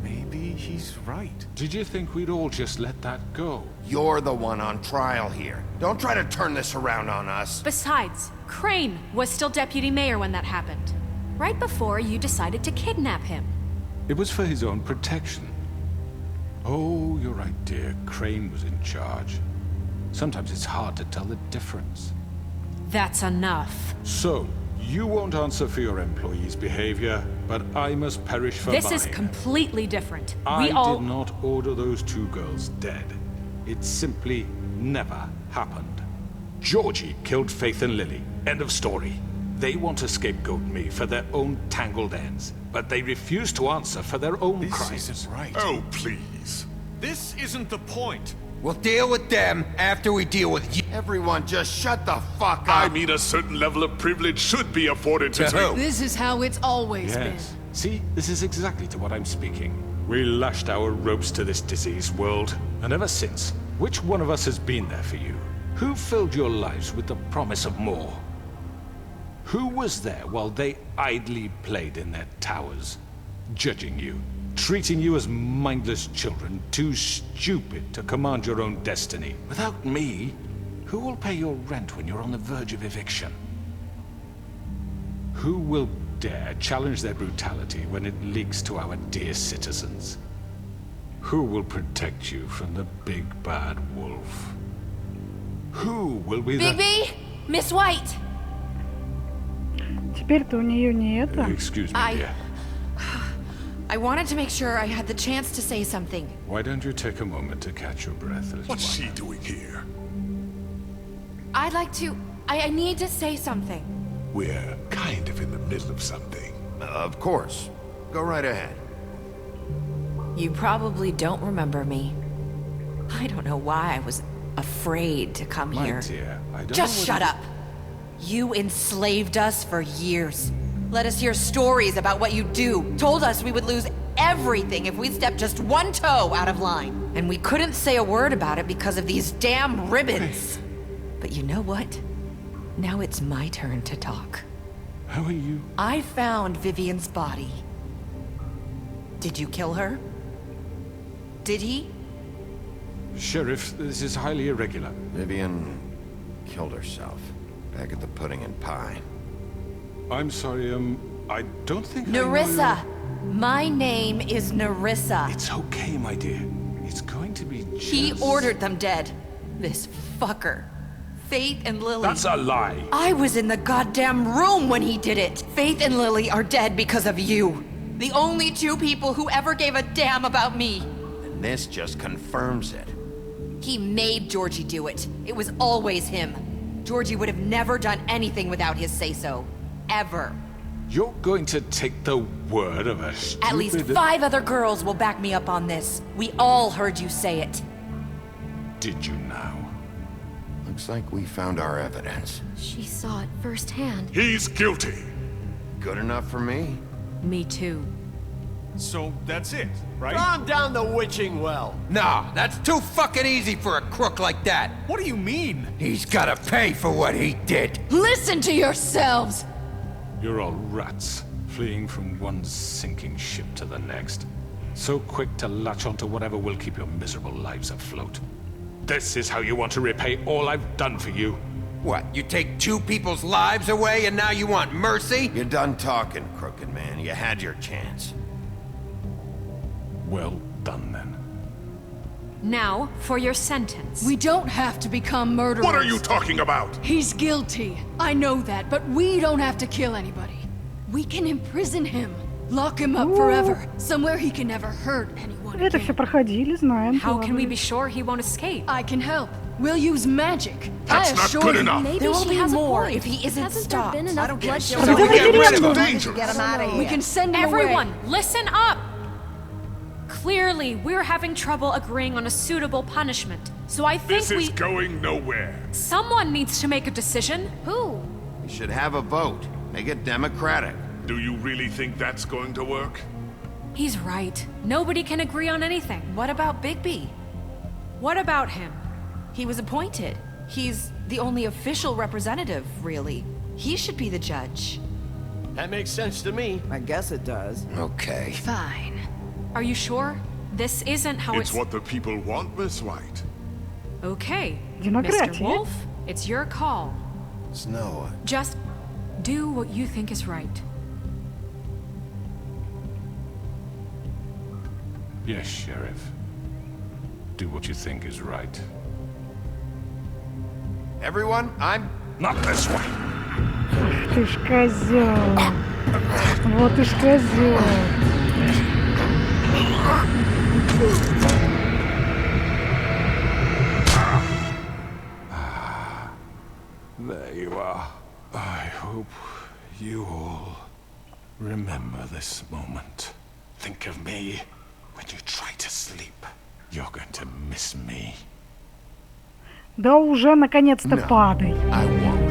Maybe he's right. Did you think we'd all just let that go? You're the one on trial here. Don't try to turn this around on us. Besides, Crane was still deputy mayor when that happened. Right before you decided to kidnap him. It was for his own protection. Oh, you're right, dear. Crane was in charge. Sometimes it's hard to tell the difference. That's enough. So, you won't answer for your employees' behavior, but I must perish for mine. This is completely different. I We all... did not order those two girls dead. It simply never happened. Georgie killed Faith and Lily. End of story. They want to scapegoat me for their own tangled ends, but they refuse to answer for their own crimes. This isn't right. Oh, please. This isn't the point. We'll deal with them after we deal with you. Everyone just shut the fuck up. I mean, a certain level of privilege should be afforded to who? This is how it's always Yes. See, this is exactly to what I'm speaking. We lashed our ropes to this diseased world, and ever since, which one of us has been there for you? Who filled your lives with the promise of more? Who was there while they idly played in their towers, judging you, treating you as mindless children, too stupid to command your own destiny? Without me, who will pay your rent when you're on the verge of eviction? Who will dare challenge their brutality when it leaks to our dear citizens? Who will protect you from the big bad wolf? Who will be the... Bigby! Miss White! Теперь-то у нее не это. Excuse me, dear. I wanted to make sure I had the chance to say something. Why don't you take a moment to catch your breath? What's she doing here? I'd like to... I need to say something. We're kind of in the middle of something. Of course. Go right ahead. You probably don't remember me. I don't know why I was afraid to come My here. dear, I don't Just know shut up. You enslaved us for years. Let us hear stories about what you do. Told us we would lose everything if we stepped just one toe out of line. And we couldn't say a word about it because of these damn ribbons. But you know what? Now it's my turn to talk. How are you? I found Vivian's body. Did you kill her? Did he? Sheriff, this is highly irregular. Vivian killed herself. Back at the Pudding and Pie. I'm sorry, I don't think I know Nerissa! My name is Nerissa. It's okay, my dear. It's going to be just... He ordered them dead. This fucker. Faith and Lily. That's a lie. I was in the goddamn room when he did it. Faith and Lily are dead because of you. The only two people who ever gave a damn about me. And this just confirms it. He made Georgie do it. It was always him. Georgie would have never done anything without his say-so. Ever. You're going to take the word of a stupid... At least 5 other girls will back me up on this. We all heard you say it. Did you now? Looks like we found our evidence. She saw it firsthand. He's guilty. Good enough for me? Me too. So that's it, right? Calm down the witching well. Nah, that's too fucking easy for a crook like that. What do you mean? He's gotta pay for what he did. Listen to yourselves! You're all rats, fleeing from one sinking ship to the next. So quick to latch onto whatever will keep your miserable lives afloat. This is how you want to repay all I've done for you? What, you take 2 people's lives away and now you want mercy? You're done talking, crooked man. You had your chance. Well done, then. Now, for your sentence. We don't have to become murderers. What are you talking about? He's guilty. I know that, but we don't have to kill anybody. We can imprison him. Lock him up forever. Somewhere he can never hurt anyone Это все проходили, знаем. How can we be sure he won't escape? I can help. We'll use magic. That's I not assure good you. enough. There will she be has a more point. if he isn't Hasn't stopped. there been enough bloodshed? So we get rid of him. Dangerous. Get him out of here. We can send him Everyone, away. listen up! Clearly, we're having trouble agreeing on a suitable punishment. So I think This is going nowhere. someone needs to make a decision. Who? We should have a vote. Make it democratic. Do you really think that's going to work? He's right. Nobody can agree on anything. What about Bigby? What about him? He was appointed. He's the only official representative, really. He should be the judge. That makes sense to me. I guess it does. Okay. Fine. Are you sure? This isn't how It's what the people want, Miss White. Okay. Демократия. Mr. Wolf, it's your call. Snow. Just do what you think is right. Yes, Sheriff. Do what you think is right. Everyone, I'm... Not this way! Ты ж козёл. Вот ты ж козёл. There you are. I hope you all remember this moment. Think of me when you try to sleep. You're going to miss me. Да уже наконец-то падай. I won't.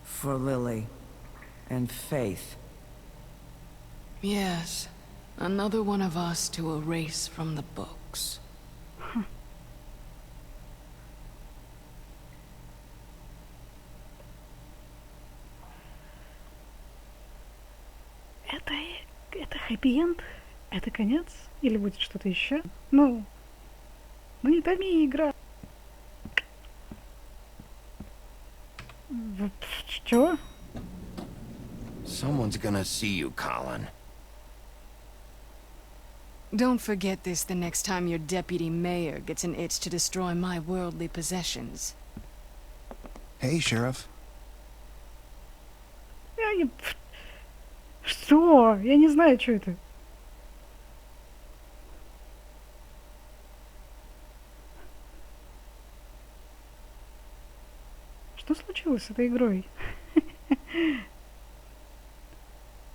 For Lily and Faith. Yes, another one of us to erase from the books. Это хэппи-энд? Это конец? Или будет что-то еще? Ну не томи, игра. Что? Someone's gonna see you, Colin. Don't forget this the next time your deputy mayor gets an itch to destroy my worldly possessions. Hey, Sheriff. Что? Я не знаю, что это. Что случилось с этой игрой?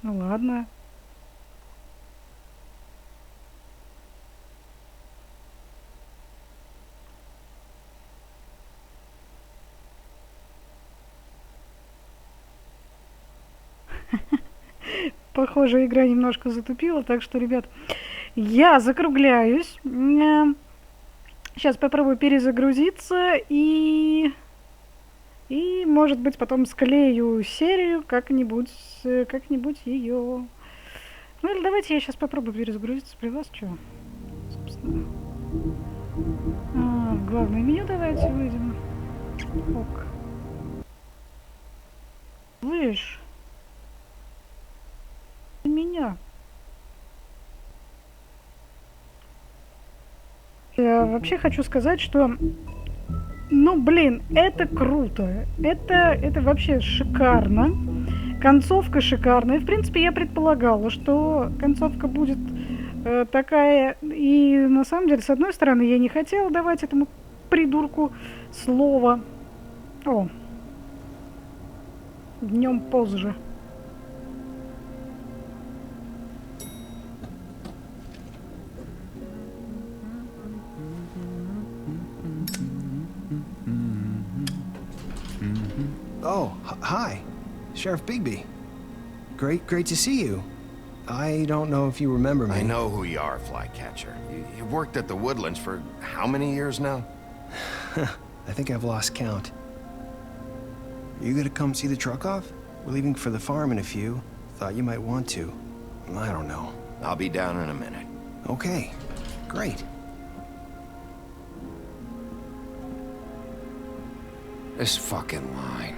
Ну ладно. Похоже, игра немножко затупила, так что, ребят, я закругляюсь. Сейчас попробую перезагрузиться и может быть, потом склею серию как-нибудь ее. Ну или давайте я сейчас попробую перезагрузиться при вас, что? Собственно. В главное меню давайте выйдем. Ок. Выш. Меня. Я вообще хочу сказать, что ну, блин, это круто. Это вообще шикарно. Концовка шикарная. В принципе, я предполагала, что концовка будет такая. И на самом деле, с одной стороны, я не хотела давать этому придурку слово. О. Днем позже. Oh, hi. Sheriff Bigby. Great to see you. I don't know if you remember me. I know who you are, Flycatcher. You worked at the Woodlands for how many years now? I think I've lost count. Are you gonna come see the truck off? We're leaving for the farm in a few. Thought you might want to. I don't know. I'll be down in a minute. Okay, great. This fucking line.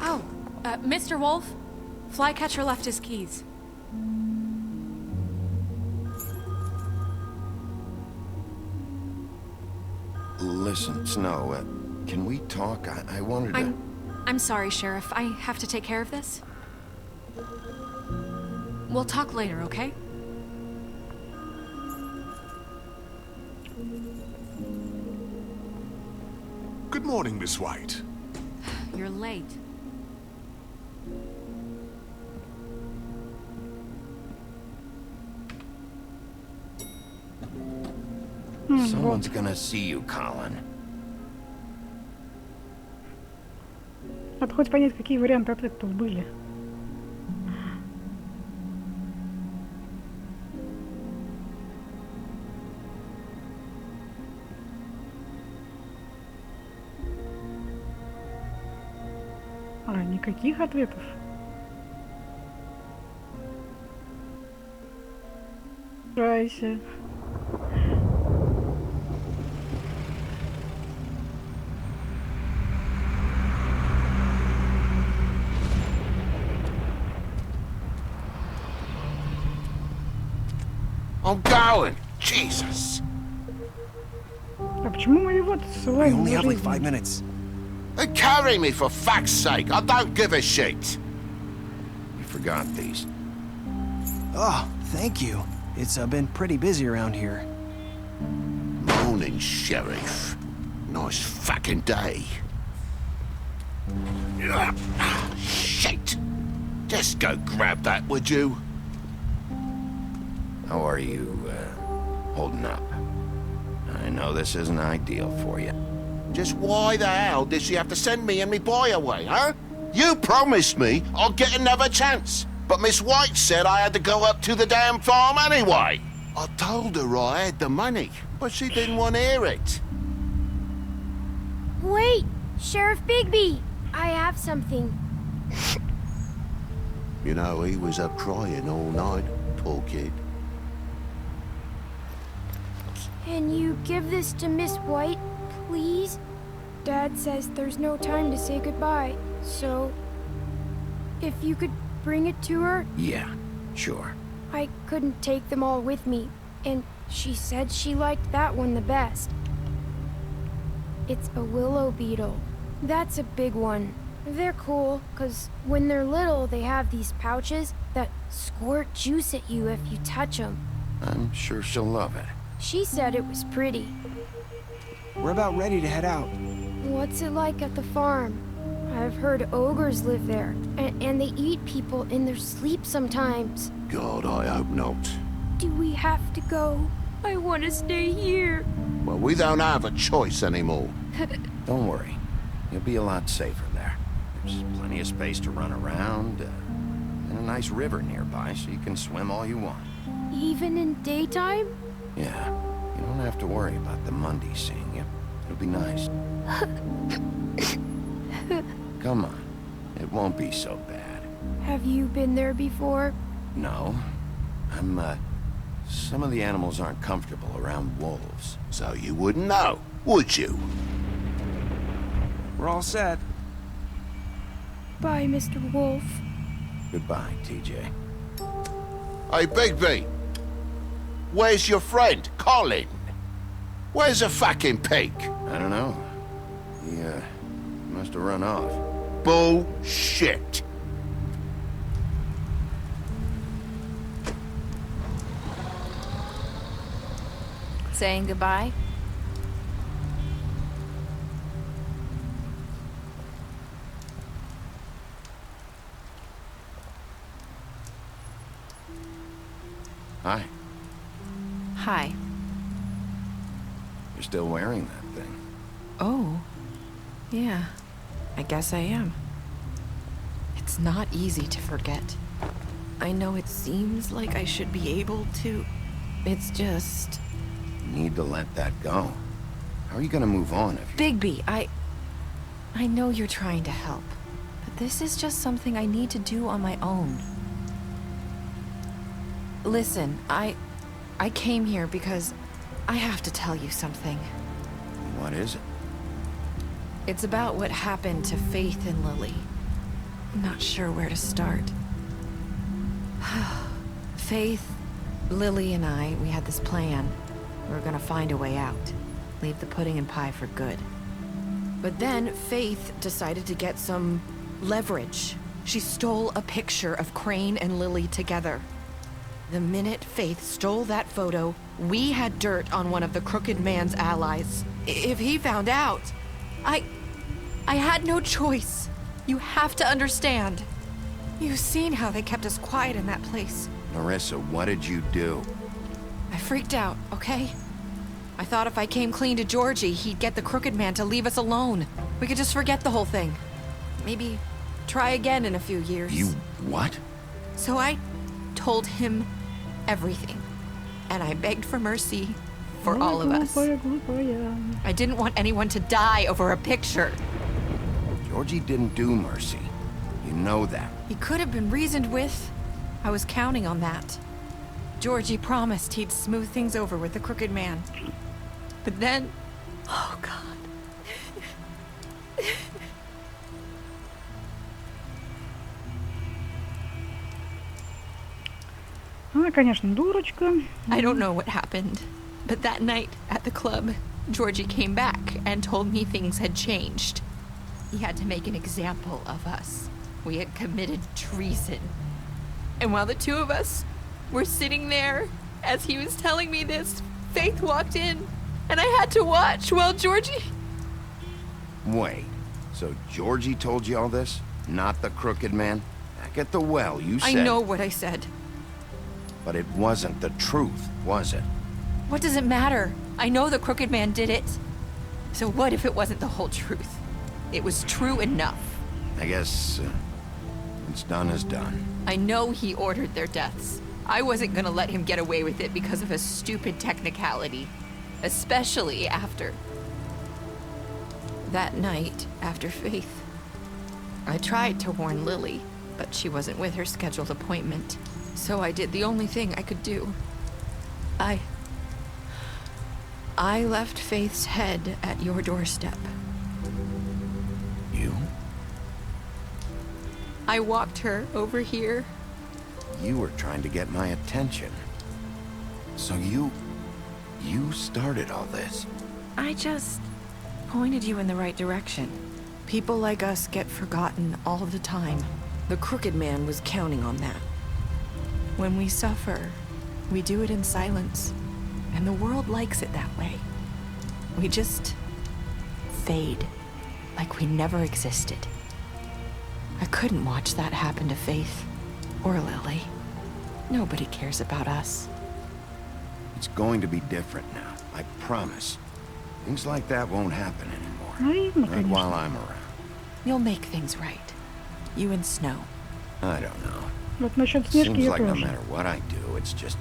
Oh, Mr. Wolf? Flycatcher left his keys. Listen, Snow, can we talk? I wanted to... I'm sorry, Sheriff. I have to take care of this. We'll talk later, okay? Good morning, Miss White. You're late. Someone's gonna see you, Colin. Надо хоть понять, какие варианты ответа были. Никаких ответов. Райся. Oh, Colin! Jesus! А почему мы его I only have like 5 minutes. Carry me, for fuck's sake. I don't give a shit. You forgot these. Oh, thank you. It's been pretty busy around here. Morning, Sheriff. Nice fucking day. Shit! Just go grab that, would you? How are you, holding up? I know this isn't ideal for you. Just why the hell did she have to send me and me boy away, huh? You promised me I'll get another chance, but Miss White said I had to go up to the damn farm anyway. I told her I had the money, but she didn't want to hear it. Wait! Sheriff Bigby! I have something. You know, he was up crying all night, poor kid. Can you give this to Miss White, please? Dad says there's no time to say goodbye, so... if you could bring it to her? Yeah, sure. I couldn't take them all with me, and she said she liked that one the best. It's a willow beetle. That's a big one. They're cool, 'cause when they're little, they have these pouches that squirt juice at you if you touch them. I'm sure she'll love it. She said it was pretty. We're about ready to head out. What's it like at the farm? I've heard ogres live there, and they eat people in their sleep sometimes. God, I hope not. Do we have to go? I want to stay here. Well, we don't have a choice anymore. Don't worry. You'll be a lot safer there. There's plenty of space to run around, and a nice river nearby so you can swim all you want. Even in daytime? Yeah, you don't have to worry about the Mundy seeing you. It'll be nice. Come on, it won't be so bad. Have you been there before? No, some of the animals aren't comfortable around wolves, so you wouldn't know, would you? We're all set. Bye, Mr. Wolf. Goodbye, TJ. Hey, Bigby! Where's your friend, Colin? Where's the fucking pig? I don't know. He, must have run off. Bullshit! Saying goodbye? Hi. Hi. You're still wearing that thing. Oh. Yeah. I guess I am. It's not easy to forget. I know it seems like I should be able to. It's just... You need to let that go. How are you gonna move on if you... Bigby, I know you're trying to help, but this is just something I need to do on my own. Listen, I came here because I have to tell you something. What is it? It's about what happened to Faith and Lily. I'm not sure where to start. Faith, Lily, and I, we had this plan. We were gonna find a way out. Leave the pudding and pie for good. But then Faith decided to get some leverage. She stole a picture of Crane and Lily together. The minute Faith stole that photo, we had dirt on one of the Crooked Man's allies. If he found out, I had no choice. You have to understand. You've seen how they kept us quiet in that place. Marissa, what did you do? I freaked out, okay? I thought if I came clean to Georgie, he'd get the Crooked Man to leave us alone. We could just forget the whole thing. Maybe try again in a few years. You what? So I told him everything. And I begged for mercy for all of us. I didn't want anyone to die over a picture. Georgie didn't do mercy. You know that. He could have been reasoned with. I was counting on that. Georgie promised he'd smooth things over with the Crooked Man. But then... Oh, God. Она, конечно, дурочка. I don't know what happened, but that night at the club, Georgie came back and told me things had changed. He had to make an example of us. We had committed treason. And while the two of us were sitting there, as he was telling me this, Faith walked in, and I had to watch while Georgie... Wait, so Georgie told you all this? Not the crooked man? Back at the well, you said... I know what I said. But it wasn't the truth, was it? What does it matter? I know the crooked man did it. So what if it wasn't the whole truth? It was true enough. I guess... what's done is done. I know he ordered their deaths. I wasn't gonna let him get away with it because of a stupid technicality. Especially after... that night, after Faith. I tried to warn Lily, but she wasn't with her scheduled appointment. So I did the only thing I could do. I left Faith's head at your doorstep. You? I walked her over here. You were trying to get my attention. So you started all this. I just pointed you in the right direction. People like us get forgotten all the time. The crooked man was counting on that. When we suffer, we do it in silence. And the world likes it that way. We just fade, like we never existed. I couldn't watch that happen to Faith, or Lily. Nobody cares about us. It's going to be different now, I promise. Things like that won't happen anymore. Not while I'm around. You'll make things right. You and Snow. I don't know. Вот насчет Снежки Seems я like no тоже. matter what I do, it's just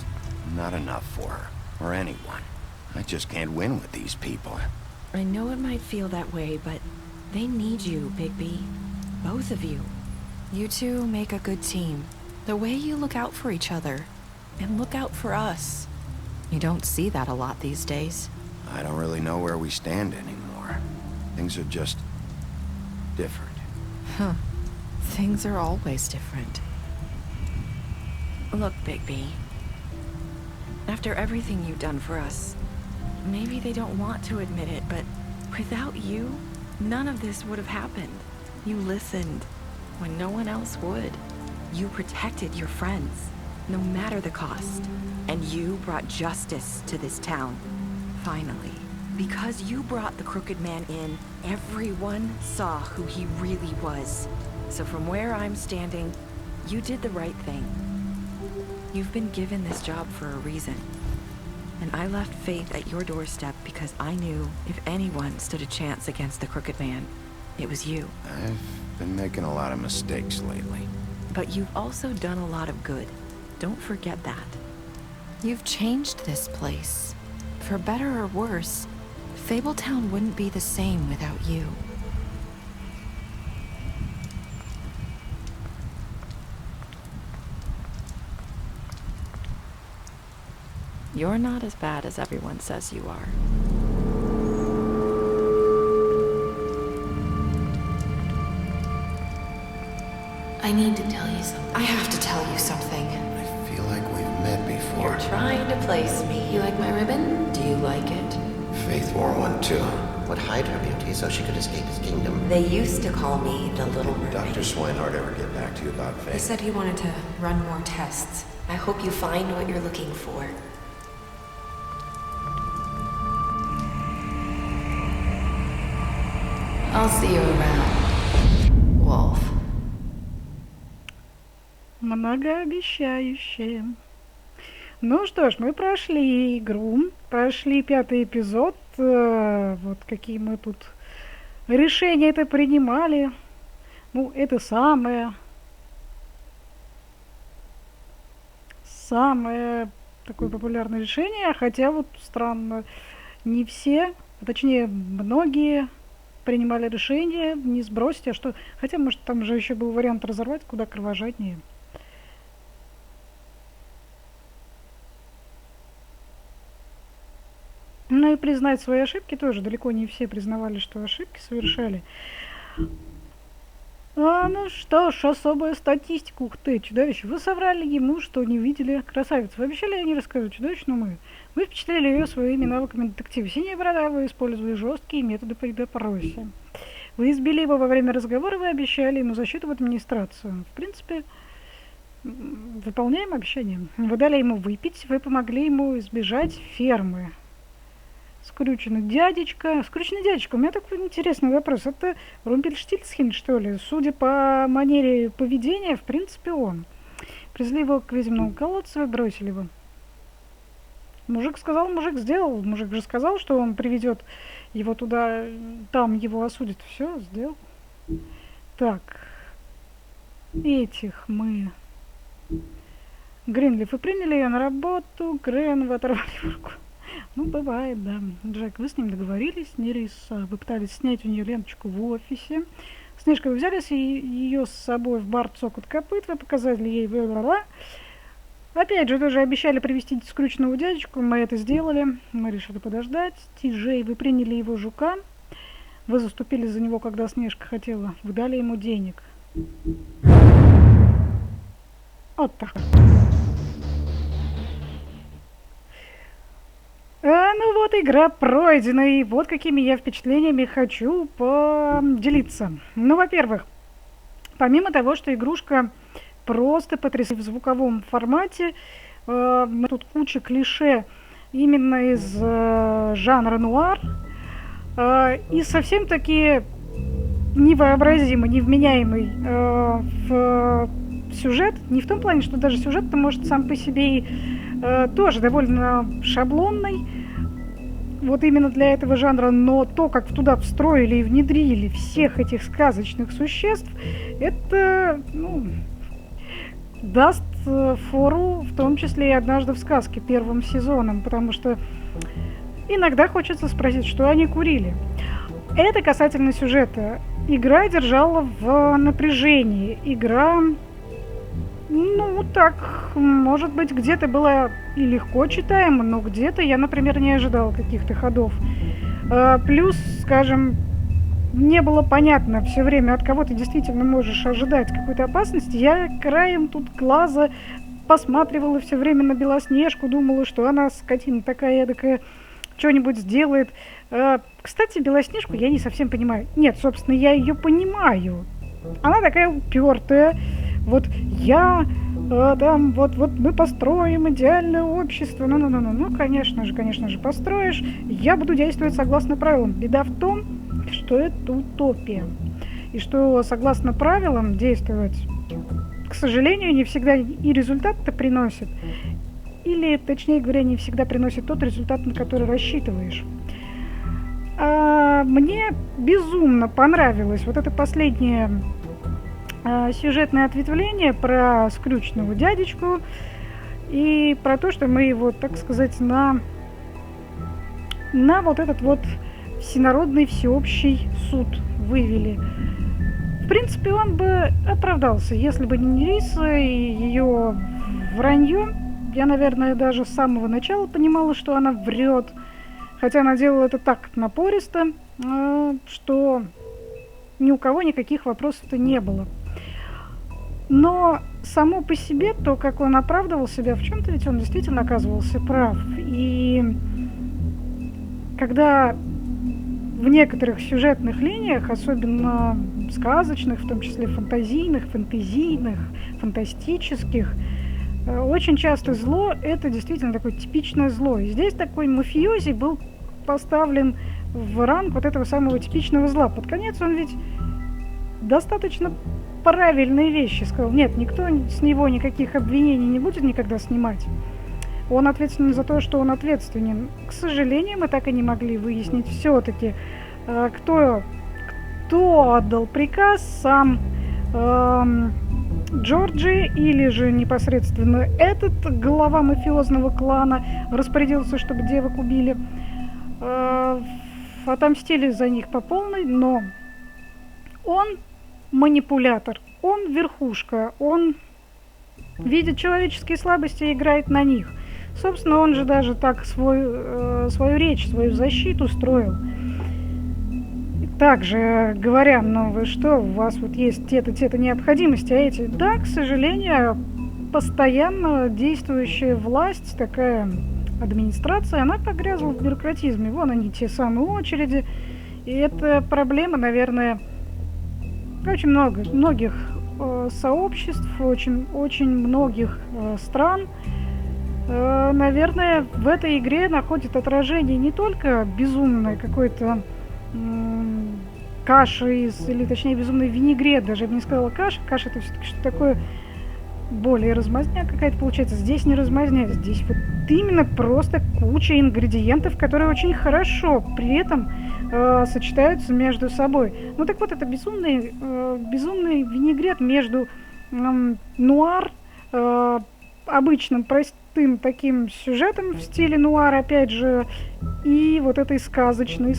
not enough for her. Or anyone. I just can't win with these people. I know it might feel that way, but they need you, Bigby. Both of you. You two make a good team. The way you look out for each other, and look out for us. You don't see that a lot these days. I don't really know where we stand anymore. Things are just... different. Huh. Things are always different. Look, Bigby. After everything you've done for us, maybe they don't want to admit it, but without you, none of this would have happened. You listened when no one else would. You protected your friends, no matter the cost. And you brought justice to this town. Finally. Because you brought the crooked man in, everyone saw who he really was. So from where I'm standing, you did the right thing. You've been given this job for a reason. And I left Faith at your doorstep because I knew if anyone stood a chance against the crooked man, it was you. I've been making a lot of mistakes lately. But you've also done a lot of good. Don't forget that. You've changed this place. For better or worse, Fabletown wouldn't be the same without you. You're not as bad as everyone says you are. I need to tell you something. I have to tell you something. I feel like we've met before. You're trying to place me. You like my ribbon? Do you like it? Faith wore one too. Would hide her beauty so she could escape his kingdom. They used to call me the Little Mermaid. Dr. Swinehart ever get back to you about He Faith? said he wanted to run more tests. I hope you find what you're looking for. I'll see you around, Wolf. Многообещающе. Ну что ж, мы прошли игру, прошли 5-й эпизод. Вот какие мы тут решения это принимали. Ну, это самое такое популярное решение, хотя вот странно, не все, а точнее многие принимали решение не сбросить, а что... Хотя, может, там же еще был вариант разорвать, куда кровожаднее. Ну и признать свои ошибки тоже. Далеко не все признавали, что ошибки совершали. Ну что ж, особая статистика. Ух ты, чудовище. Вы соврали ему, что не видели красавицу. Вы обещали ей не рассказывать чудовищ, но мы. Вы впечатлили ее своими навыками детектива. Синяя борода, вы использовали жесткие методы при допросе. Вы избили его во время разговора, вы обещали ему защиту в администрацию. В принципе, выполняем обещание. Вы дали ему выпить, вы помогли ему избежать фермы. Скрюченный дядечка. Скрюченный дядечка, у меня такой интересный вопрос. Это Румпельштильцхен, что ли? Судя по манере поведения, в принципе, он. Привезли его к ведьминому колодцу и бросили его. Мужик сказал, мужик сделал. Мужик же сказал, что он приведет его туда, там его осудят. Все, сделал. Так. Этих мы... Гринлиф, вы приняли ее на работу. Грен, вы оторвали руку. Ну, бывает, да. Джек, вы с ним договорились. Нерис, вы пытались снять у нее ленточку в офисе. Снежка, вы взяли ее с собой в бар «Цокот копыт», вы показали ей бла-бла-бла. Опять же, тоже обещали привезти скрюченного дядечку, мы это сделали. Мы решили подождать. Ти-Джей, вы приняли его жука. Вы заступили за него, когда Снежка хотела. Вы дали ему денег. Вот так. Ну вот, игра пройдена, и вот какими я впечатлениями хочу поделиться. Ну, во-первых, помимо того, что игрушка просто потрясает в звуковом формате, тут куча клише именно из жанра нуар, и совсем таки невообразимо, невменяемый в сюжет, не в том плане, что даже сюжет-то может сам по себе и тоже довольно шаблонный, вот именно для этого жанра, но то, как туда встроили и внедрили всех этих сказочных существ, это, ну, даст фору, в том числе и «Однажды в сказке» первым сезоном, потому что иногда хочется спросить, что они курили. Это касательно сюжета. Игра держала в напряжении. Игра... Ну, так, может быть, где-то было и легко читаемо, но где-то я, например, не ожидала каких-то ходов. Плюс, скажем, не было понятно все время, от кого ты действительно можешь ожидать какой-то опасности. Я краем тут глаза посматривала все время на Белоснежку, думала, что она, скотина такая эдакая, что-нибудь сделает. Кстати, Белоснежку я не совсем понимаю. Нет, собственно, я ее понимаю. Она такая упертая. Вот я там, вот мы построим идеальное общество. Ну, конечно же, построишь. Я буду действовать согласно правилам. Беда в том, что это утопия. И что согласно правилам действовать, к сожалению, не всегда и результат-то приносит. Или, точнее говоря, не всегда приносит тот результат, на который рассчитываешь. Мне безумно понравилось вот это последнее сюжетное ответвление про скрюченного дядечку и про то, что мы его, так сказать, на вот этот вот всенародный всеобщий суд вывели. В принципе, он бы оправдался, если бы не Нериса и ее вранье. Я, наверное, даже с самого начала понимала, что она врет, хотя она делала это так напористо, что ни у кого никаких вопросов-то не было. Но само по себе, то, как он оправдывал себя в чем-то, ведь он действительно оказывался прав. И когда в некоторых сюжетных линиях, особенно сказочных, в том числе фантазийных, фантастических, очень часто зло – это действительно такое типичное зло. И здесь такой мафиози был поставлен в ранг вот этого самого типичного зла. Под конец он ведь достаточно правильные вещи сказал. Нет, никто с него никаких обвинений не будет никогда снимать. Он ответственен за то, что он ответственен. К сожалению, мы так и не могли выяснить все-таки, кто отдал приказ, сам Джорджи или же непосредственно этот глава мафиозного клана распорядился, чтобы девок убили. Отомстили за них по полной, но он манипулятор, он верхушка, он видит человеческие слабости и играет на них. Собственно, он же даже так свою речь, свою защиту строил. также говоря, ну вы что, у вас вот есть те-то необходимости, а эти, да, к сожалению, постоянно действующая власть, такая администрация, она погрязла в бюрократизме. Вон они, те самые очереди. И это проблема, наверное, очень многих сообществ, очень многих стран. Наверное, в этой игре находит отражение не только безумной какой-то каши или точнее безумный винегрет, даже я бы не сказала каша. Каша — это все-таки что-то такое более размазня какая-то получается. Здесь не размазня, здесь вот именно просто куча ингредиентов, которые очень хорошо при этом сочетаются между собой. Ну так вот, это безумный винегрет между нуар, обычным простым таким сюжетом в стиле нуар, опять же, и вот этой сказочной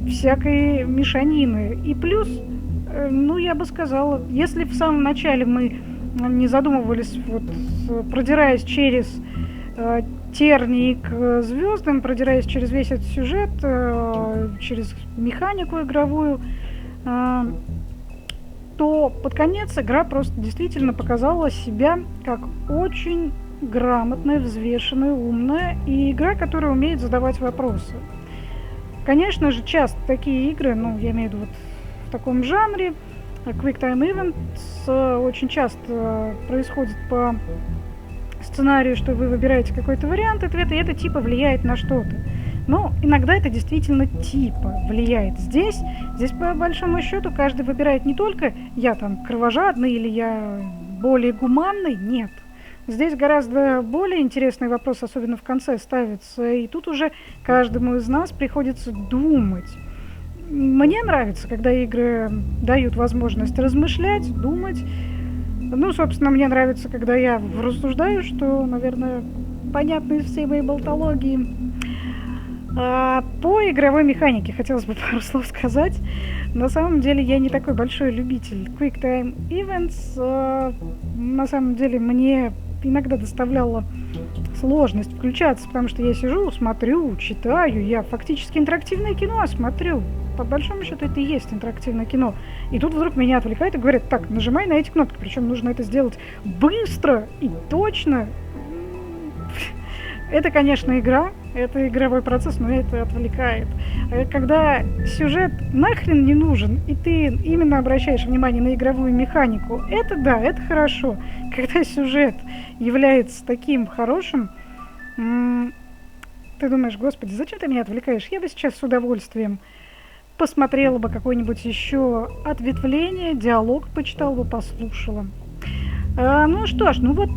всякой мешанины. И плюс, ну, я бы сказала, если в самом начале мы не задумывались, вот, продираясь через тернии к звездам, продираясь через весь этот сюжет, через механику игровую, то под конец игра просто действительно показала себя как очень грамотная, взвешенная, умная, и игра, которая умеет задавать вопросы. Конечно же, часто такие игры, ну, я имею в виду вот в таком жанре, Quick Time Events, очень часто происходит по сценарию, что вы выбираете какой-то вариант ответа, и это типа влияет на что-то. Но иногда это действительно типа влияет. Здесь по большому счету каждый выбирает не только я там кровожадный или я более гуманный, нет. Здесь гораздо более интересный вопрос, особенно в конце, ставится, и тут уже каждому из нас приходится думать. Мне нравится, когда игры дают возможность размышлять, думать. Ну, собственно, мне нравится, когда я рассуждаю, что, наверное, понятно из всей моей болтологии. По игровой механике хотелось бы пару слов сказать. На самом деле я не такой большой любитель Quick Time Events. На самом деле мне иногда доставляло сложность включаться, потому что я сижу, смотрю, читаю, я фактически интерактивное кино смотрю. По большому счету это и есть интерактивное кино. И тут вдруг меня отвлекают и говорят: так, нажимай на эти кнопки, причем нужно это сделать быстро и точно. Это, конечно, игра, это игровой процесс, но это отвлекает. Когда сюжет нахрен не нужен, и ты именно обращаешь внимание на игровую механику, это да, это хорошо. Когда сюжет является таким хорошим, ты думаешь: господи, зачем ты меня отвлекаешь? Я бы сейчас с удовольствием посмотрела бы какое-нибудь еще ответвление, диалог почитала бы, послушала. Ну что ж, ну вот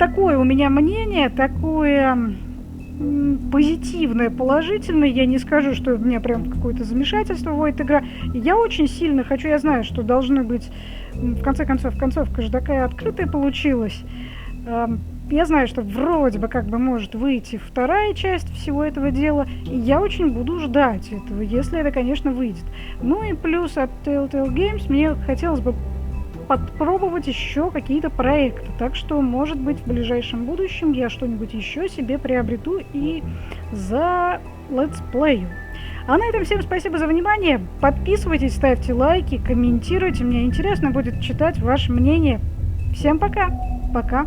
такое у меня мнение, такое позитивное, положительное. Я не скажу, что у меня прям какое-то замешательство вводит игра. Я очень сильно хочу, я знаю, что должны быть, в конце концов, концовка же такая открытая получилась. Я знаю, что вроде бы как бы может выйти вторая часть всего этого дела, и я очень буду ждать этого, если это, конечно, выйдет. Ну и плюс от Telltale Games мне хотелось бы попробовать еще какие-то проекты, так что, может быть, в ближайшем будущем я что-нибудь еще себе приобрету и за летсплею. А на этом всем спасибо за внимание, подписывайтесь, ставьте лайки, комментируйте, мне интересно будет читать ваше мнение. Всем пока! Пока!